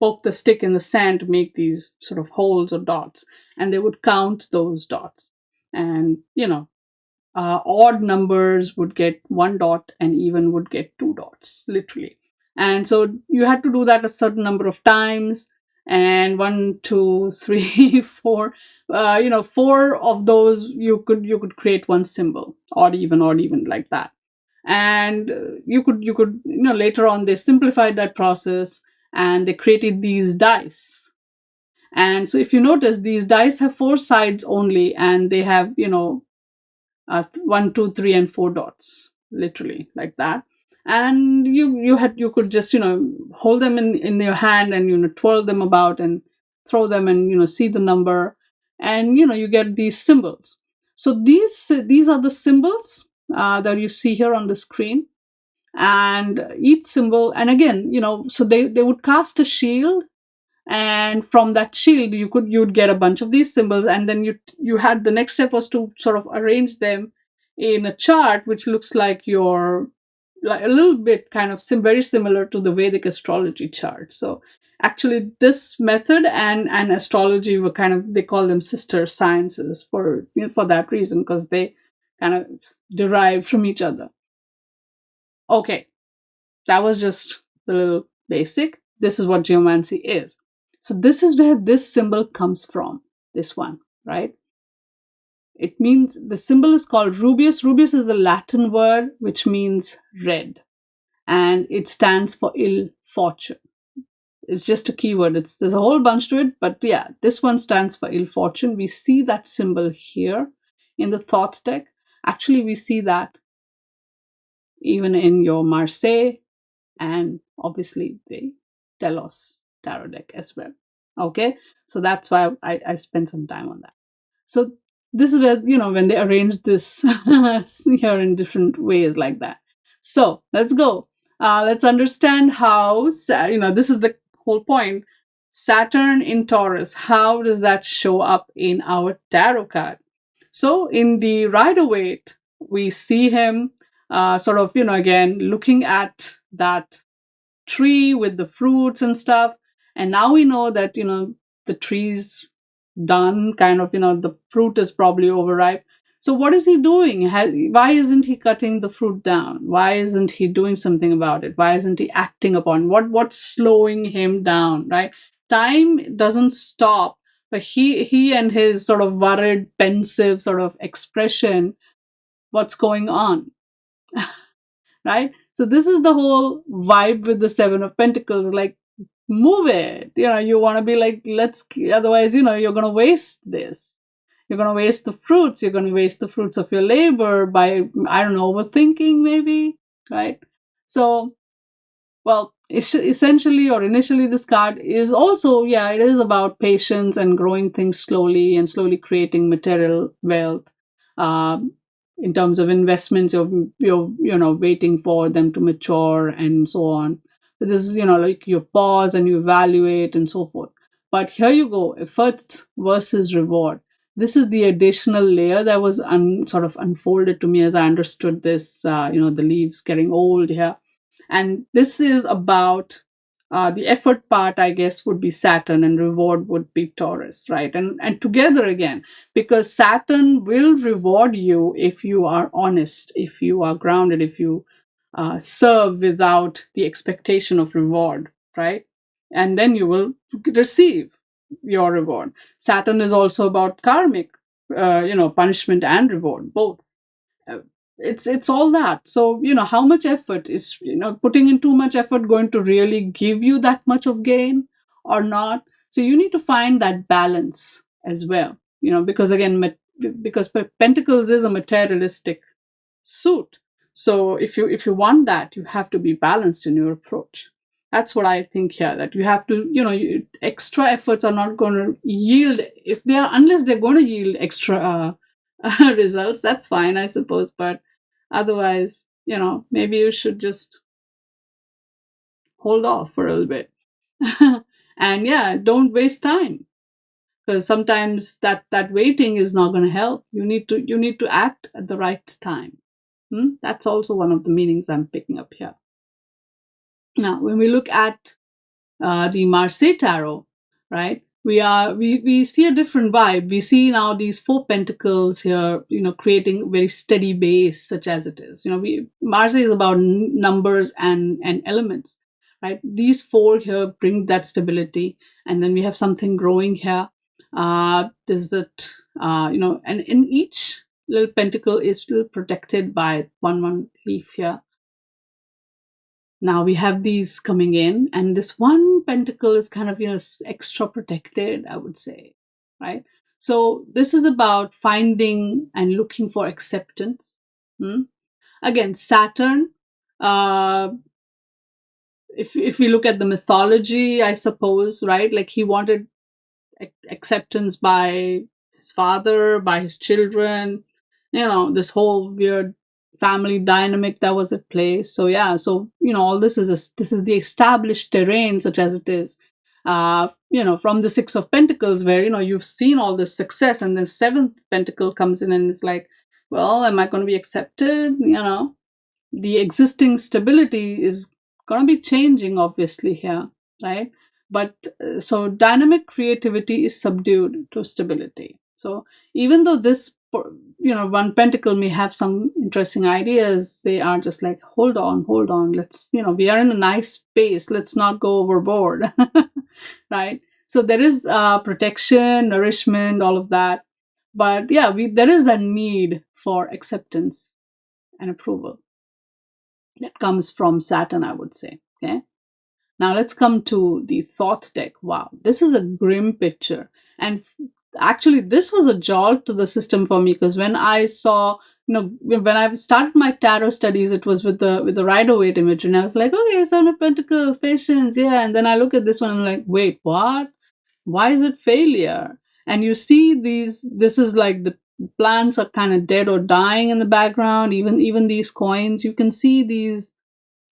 [SPEAKER 1] poke the stick in the sand to make these sort of holes or dots, and they would count those dots. And odd numbers would get one dot, and even would get two dots, literally. And so you had to do that a certain number of times. And 1, 2, 3, 4, four of those you could create one symbol, odd even like that. And you could later on they simplified that process, and they created these dice. And so if you notice, these dice have four sides only, and they have 1, 2, 3, and 4 dots, literally like that. And you could just hold them in your hand, and twirl them about and throw them, and see the number, and you get these symbols. So these are the symbols that you see here on the screen. And each symbol, and again, so they would cast a shield, and from that shield you'd get a bunch of these symbols, and then you had the next step was to sort of arrange them in a chart, which looks like a little bit kind of very similar to the Vedic astrology chart. So actually this method and astrology were kind of, they call them sister sciences for that reason, because they kind of derived from each other. Okay, that was just a little basic. This is what geomancy is. So this is where this symbol comes from, this one, right? It means the symbol is called rubeus. Rubeus is the Latin word which means red, and it stands for ill fortune. It's just a keyword. There's a whole bunch to it, but yeah, this one stands for ill fortune. We see that symbol here in the thought deck. Actually, we see that even in your Marseille and obviously the Telos tarot deck as well. Okay, so that's why I spent some time on that. So this is where, when they arrange this here in different ways like that. So let's go. Let's understand how, this is the whole point. Saturn in Taurus, how does that show up in our tarot card? So in the Rider-Waite, we see him sort of, again, looking at that tree with the fruits and stuff. And now we know that, the tree's done, kind of, the fruit is probably overripe. So what is he doing? Why isn't he cutting the fruit down? Why isn't he doing something about it? Why isn't he acting upon what's slowing him down, right? Time doesn't stop, but he and his sort of worried, pensive sort of expression, what's going on? Right? So this is the whole vibe with the Seven of Pentacles, like, move it. You want to be like, otherwise, you're going to waste this. You're going to waste the fruits. You're going to waste the fruits of your labor by, I don't know, overthinking maybe, right? So, well, essentially or initially, this card is also, it is about patience and growing things slowly and slowly creating material wealth. In terms of investments, you're waiting for them to mature and so on. But this is, like, you pause and you evaluate and so forth. But here you go, efforts versus reward. This is the additional layer that was sort of unfolded to me as I understood this, the leaves getting old here. And this is about the effort part, I guess, would be Saturn, and reward would be Taurus, right? And together again, because Saturn will reward you if you are honest, if you are grounded, if you serve without the expectation of reward, right? And then you will receive your reward. Saturn is also about karmic, punishment and reward, both. It's all that. So how much effort is, putting in too much effort going to really give you that much of gain or not? So you need to find that balance as well, because again, because Pentacles is a materialistic suit. So if you want that, you have to be balanced in your approach. That's what I think here, that you have to, extra efforts are not going to yield, unless they're going to yield extra results. That's fine, I suppose, but otherwise, maybe you should just hold off for a little bit. And don't waste time, because sometimes that waiting is not going to help. You need to act at the right time. That's also one of the meanings I'm picking up here. Now, when we look at the Marseille Tarot, right, we see a different vibe. We see now these 4 pentacles here, creating a very steady base, such as it is. Marseille is about numbers and elements, right? These 4 here bring that stability, and then we have something growing here. There's that, and in each little pentacle is still protected by one leaf here. Now we have these coming in, and this one pentacle is kind of, extra protected, I would say, right? So this is about finding and looking for acceptance. Again, Saturn, if we look at the mythology, I suppose, right? Like, he wanted acceptance by his father, by his children, this whole weird family dynamic that was at play. So all this is the established terrain, such as it is, from the 6 of Pentacles, where you've seen all this success, and the 7th pentacle comes in, and it's like, well, am I going to be accepted? The existing stability is going to be changing, obviously, here, right? But so dynamic creativity is subdued to stability. So even though this one pentacle may have some interesting ideas. They are just like, hold on, let's, we are in a nice space, let's not go overboard. Right? So there is protection, nourishment, all of that. But yeah, there is a need for acceptance and approval that comes from Saturn, I would say. Okay. Now let's come to the thought deck. Wow, this is a grim picture. And actually, this was a jolt to the system for me, because when I saw, when I started my tarot studies, it was with the Rider-Waite image, and I was like, okay, Seven of Pentacles, patience, yeah. And then I look at this one, and I'm like, wait, what? Why is it failure? And you see this is like the plants are kind of dead or dying in the background. Even these coins, you can see these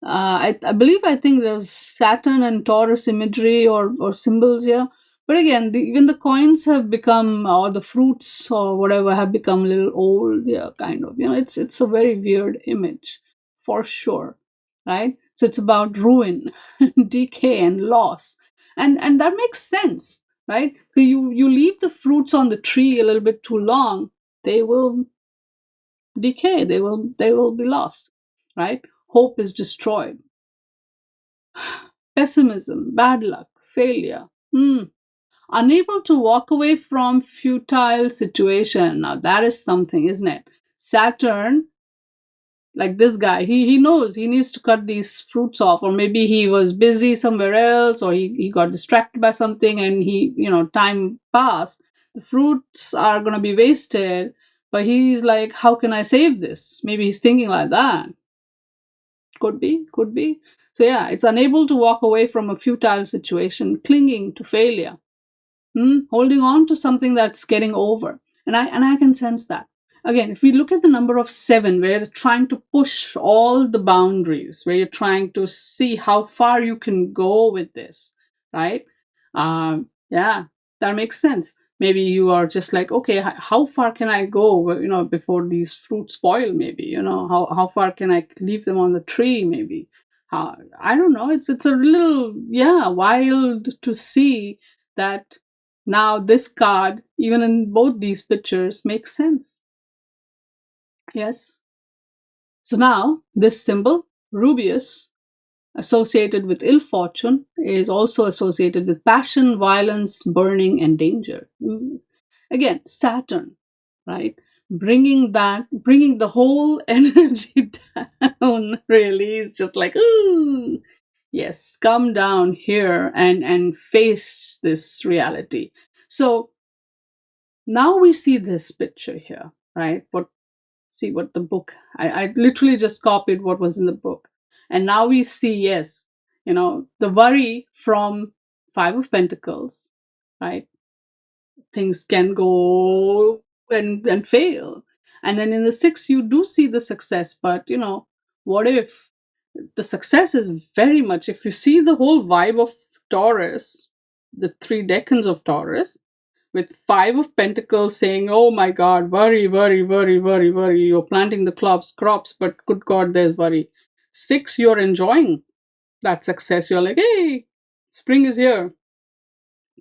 [SPEAKER 1] I believe, I think there's Saturn and Taurus imagery or symbols here. But again, even the coins have become, or the fruits or whatever have become a little old. Yeah, kind of. It's a very weird image, for sure, right? So it's about ruin, decay, and loss, and that makes sense, right? So you leave the fruits on the tree a little bit too long, they will decay. They will be lost, right? Hope is destroyed. Pessimism, bad luck, failure. Unable to walk away from futile situation. Now that is something, isn't it? Saturn, like this guy, he knows he needs to cut these fruits off, or maybe he was busy somewhere else, or he got distracted by something, and time passed. The fruits are gonna be wasted, but he's like, how can I save this? Maybe he's thinking like that. Could be, could be. So yeah, it's unable to walk away from a futile situation, clinging to failure, holding on to something that's getting over. And I can sense that. Again, if we look at the number of 7, where you're trying to push all the boundaries, where you're trying to see how far you can go with this, right? Yeah, that makes sense. Maybe you are just like, okay, how far can I go, before these fruits spoil? Maybe, how far can I leave them on the tree? Maybe. I don't know. It's a little, yeah, wild to see that now this card, even in both these pictures, makes sense. Yes. So now this symbol, Rubius, associated with ill fortune, is also associated with passion, violence, burning, and danger. Again, Saturn, right? Bringing the whole energy down, really. Is just like, ooh, yes, come down here and face this reality. So now we see this picture here, right? See what the book, I literally just copied what was in the book. And now we see, yes, the worry from 5 of Pentacles, right? Things can go and fail. And then in the 6, you do see the success, but what if the success is very much, if you see the whole vibe of Taurus, the 3 decans of Taurus, with 5 of Pentacles saying, oh my God, worry, worry, worry, worry, worry. You're planting the crops, but good God, there's worry. 6, you're enjoying that success. You're like, hey, spring is here.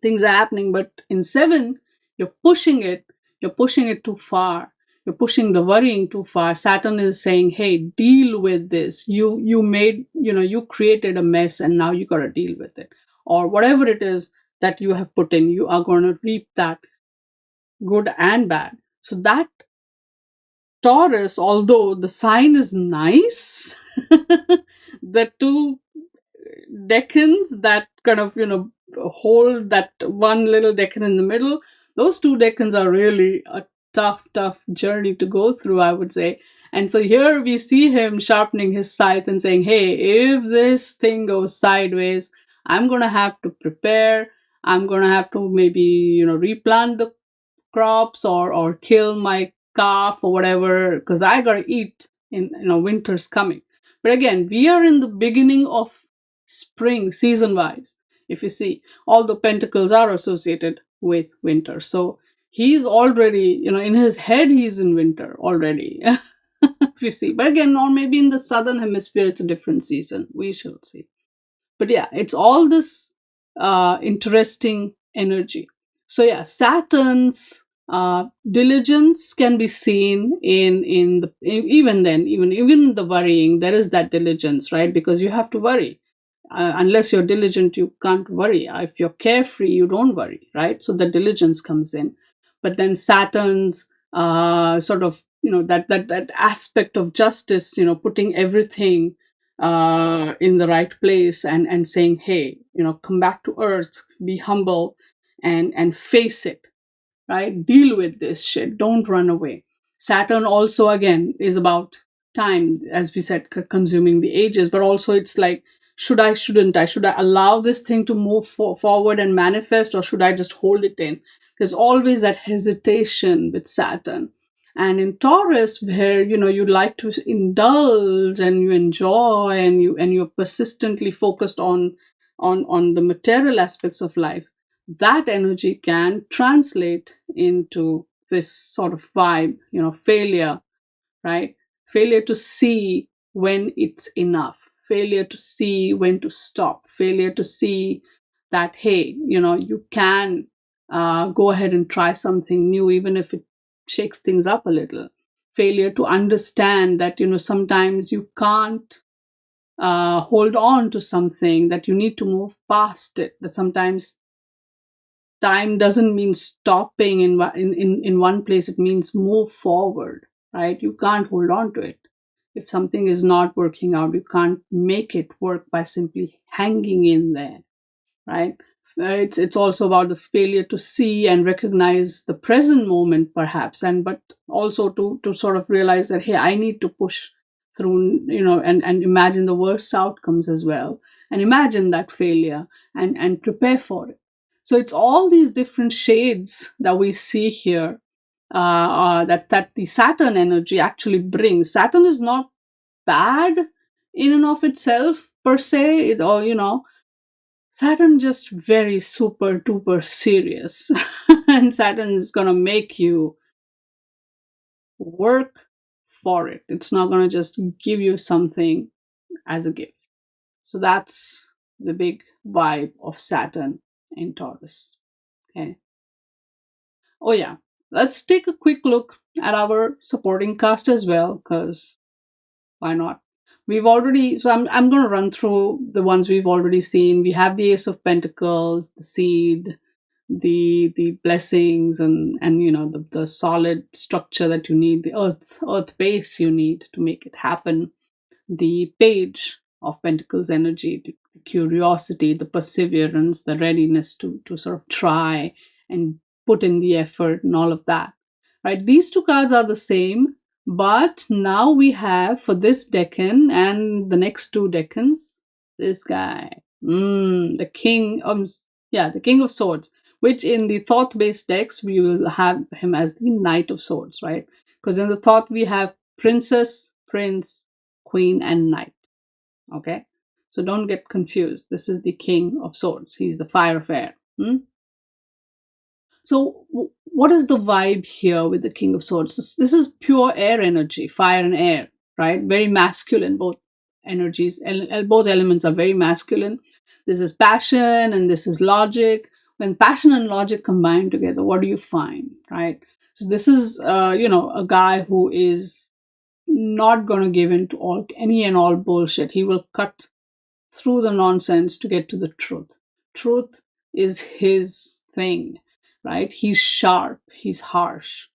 [SPEAKER 1] Things are happening. But in 7, you're pushing it too far. You're pushing the worrying too far. Saturn is saying, hey, deal with this. You created a mess, and now you got to deal with it. Or whatever it is that you have put in, you are going to reap that, good and bad. So that Taurus, although the sign is nice, the 2 decans that kind of, hold that one little decan in the middle, those 2 decans are really a tough journey to go through, I would say. And so here we see him sharpening his scythe and saying, hey, if this thing goes sideways, I'm going to have to prepare. I'm going to have to maybe, replant the crops or kill my calf or whatever, because I gotta eat. Winter's coming. But again, we are in the beginning of spring season wise. If you see, all the pentacles are associated with winter, so he's already, in his head, he's in winter already. If you see, but again, or maybe in the southern hemisphere, it's a different season. We shall see. But yeah, it's all this interesting energy. So yeah, Saturn's Diligence can be seen in the, even then, even the worrying, there is that diligence, right? Because you have to worry. Unless you're diligent, you can't worry. If you're carefree, you don't worry, right? So the diligence comes in. But then Saturn's sort of, that aspect of justice, putting everything in the right place, and saying, hey, come back to earth, be humble, and face it, right? Deal with this shit. Don't run away. Saturn also, again, is about time, as we said, consuming the ages, but also it's like, should I, shouldn't I? Should I allow this thing to move forward and manifest, or should I just hold it in? There's always that hesitation with Saturn. And in Taurus, where you like to indulge and you enjoy, and you're persistently focused on the material aspects of life, that energy can translate into this sort of vibe, failure, right? Failure to see when it's enough, failure to see when to stop, failure to see that, hey, you can go ahead and try something new, even if it shakes things up a little. Failure to understand that, sometimes you can't hold on to something, that you need to move past it, that sometimes time doesn't mean stopping in one place. It means move forward, right? You can't hold on to it. If something is not working out, you can't make it work by simply hanging in there, right? It's also about the failure to see and recognize the present moment, perhaps, and but also to sort of realize that, hey, I need to push through, and imagine the worst outcomes as well, and imagine that failure, and prepare for it. So it's all these different shades that we see here, that the Saturn energy actually brings. Saturn is not bad in and of itself per se, or Saturn just very super duper serious. And Saturn is going to make you work for it. It's not going to just give you something as a gift. So that's the big vibe of Saturn in Taurus. Okay. Oh, yeah. Let's take a quick look at our supporting cast as well, because why not? We've already, so I'm going to run through the ones we've already seen. We have the Ace of Pentacles, the Seed, the blessings, and the solid structure that you need, the earth base you need to make it happen. The Page of Pentacles energy, the curiosity, the perseverance, the readiness to sort of try and put in the effort and all of that, right? These two cards are the same, but now we have, for this decan and the next two decans, this guy, the king of, the King of Swords, which in the thought based decks we will have him as the Knight of Swords, right? Because in the thought we have princess, prince, queen, and knight. Okay, so don't get confused. This is the King of Swords. He's the fire of air. So what is the vibe here with the King of Swords? This is pure air energy, fire and air, right? Very masculine. Both energies, both elements are very masculine. This is passion and this is logic. When passion and logic combine together, what do you find, right? So this is, a guy who is not going to give in to any and all bullshit. He will cut through the nonsense to get to the truth. Truth is his thing, right? He's sharp, he's harsh,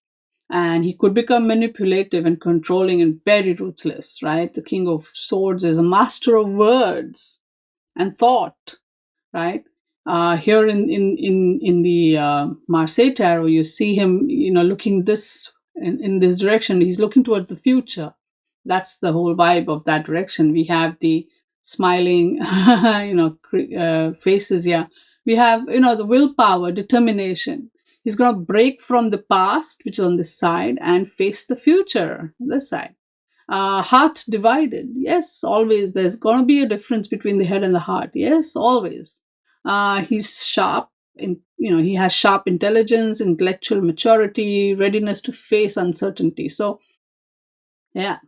[SPEAKER 1] and he could become manipulative and controlling and very ruthless, right? The King of Swords is a master of words and thought, right? Here in the Marseille Tarot, you see him, looking in this direction. He's looking towards the future. That's the whole vibe of that direction. We have the smiling, faces. Yeah, we have, the willpower, determination. He's going to break from the past, which is on this side, and face the future, this side. Heart divided. Yes, always. There's going to be a difference between the head and the heart. Yes, always. He's sharp. He has sharp intelligence, intellectual maturity, readiness to face uncertainty. So, yeah,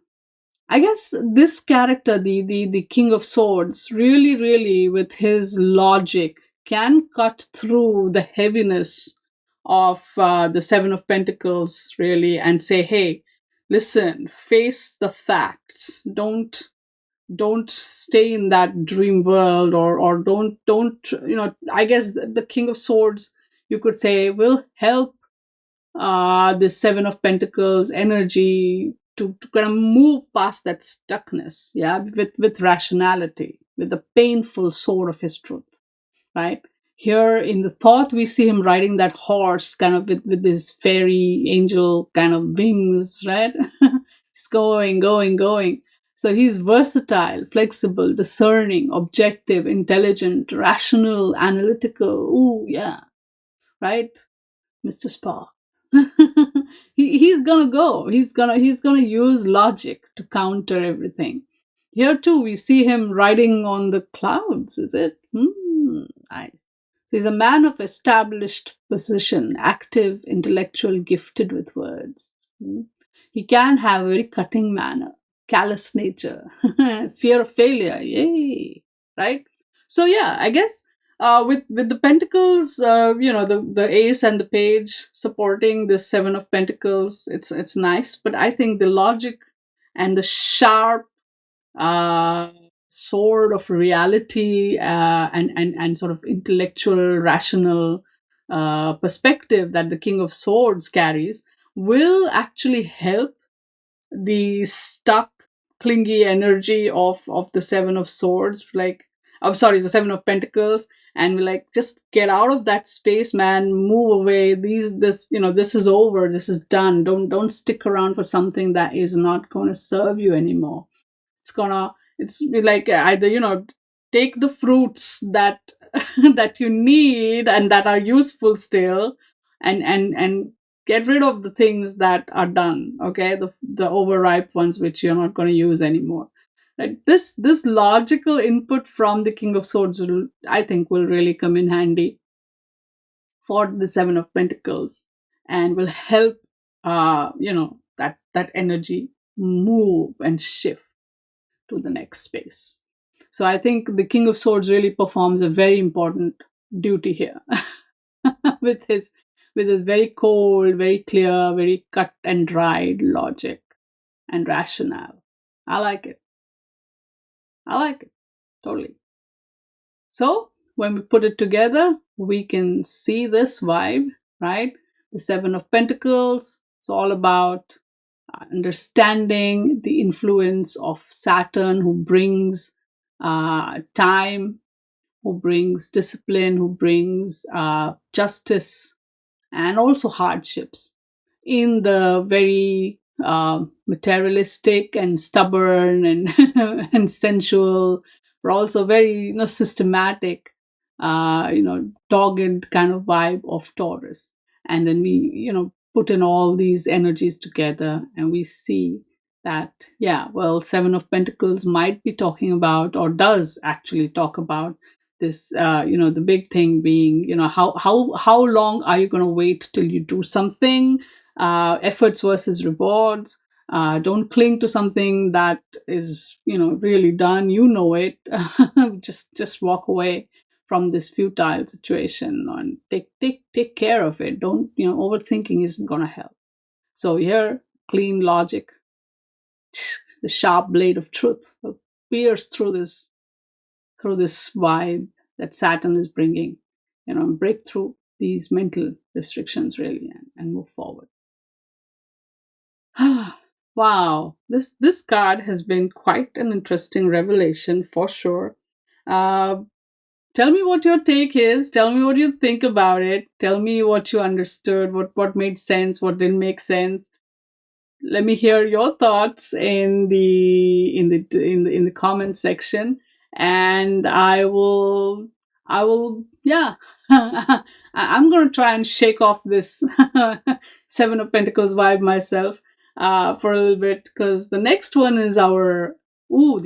[SPEAKER 1] I guess this character, the King of Swords, really, really, with his logic, can cut through the heaviness of the Seven of Pentacles, really, and say, hey, listen, face the facts. Don't stay in that dream world, or don't I guess the King of Swords, you could say, will help the Seven of Pentacles energy to kind of move past that stuckness, yeah, with rationality, with the painful sword of his truth, right? Here in the thought, we see him riding that horse, kind of with his fairy angel kind of wings, right? Just going. So he's versatile, flexible, discerning, objective, intelligent, rational, analytical. Ooh, yeah, right? Mr. Spa. He's gonna go. He's gonna use logic to counter everything. Here too, we see him riding on the clouds. Is it? Nice. So he's a man of established position, active, intellectual, gifted with words. He can have a very cutting manner, callous nature, fear of failure. Yay! Right. So yeah, I guess with the Pentacles, the Ace and the Page supporting the Seven of Pentacles, it's nice. But I think the logic and the sharp uh, sword of reality, and sort of intellectual, rational perspective that the King of Swords carries will actually help the stuck, clingy energy of the Seven of Swords, like, I'm sorry, the Seven of Pentacles, and we're like, just get out of that space, man, move away. This is over, this is done. Don't stick around for something that is not going to serve you anymore. It's like, either, take the fruits that that you need and that are useful still, and get rid of the things that are done, okay, the overripe ones which you're not going to use anymore, right? This logical input from the King of Swords will, I think, will really come in handy for the Seven of Pentacles, and will help that energy move and shift to the next space. So I think the King of Swords really performs a very important duty here with his very cold, very clear, very cut and dried logic and rationale. I like it. I like it. Totally. So when we put it together, we can see this vibe, right? The Seven of Pentacles, it's all about understanding the influence of Saturn, who brings time, who brings discipline, who brings justice, and also hardships in the very materialistic and stubborn and and sensual, but also very systematic, dogged kind of vibe of Taurus. And then we put in all these energies together, and we see that, yeah, well, Seven of Pentacles might be talking about, or does actually talk about, this the big thing being, how long are you going to wait till you do something, efforts versus rewards. Don't cling to something that is really done, it. Just walk away from this futile situation, and take care of it. Don't, overthinking isn't going to help. So here, clean logic, the sharp blade of truth will pierce through this vibe that Saturn is bringing, and break through these mental restrictions, really, and move forward. Wow, this card has been quite an interesting revelation for sure. Tell me what your take is. Tell me what you think about it. Tell me what you understood, what made sense, what didn't make sense. Let me hear your thoughts in the comment section, and I will yeah. I'm gonna try and shake off this Seven of Pentacles vibe myself for a little bit, because the next one is the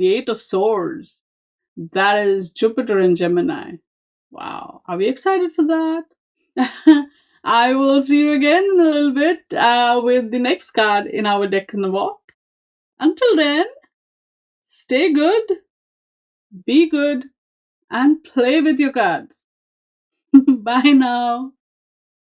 [SPEAKER 1] Eight of Swords. That is Jupiter in Gemini. Wow, are we excited for that? I will see you again in a little bit with the next card in our Decan Walk. Until then, stay good, be good, and play with your cards. Bye now.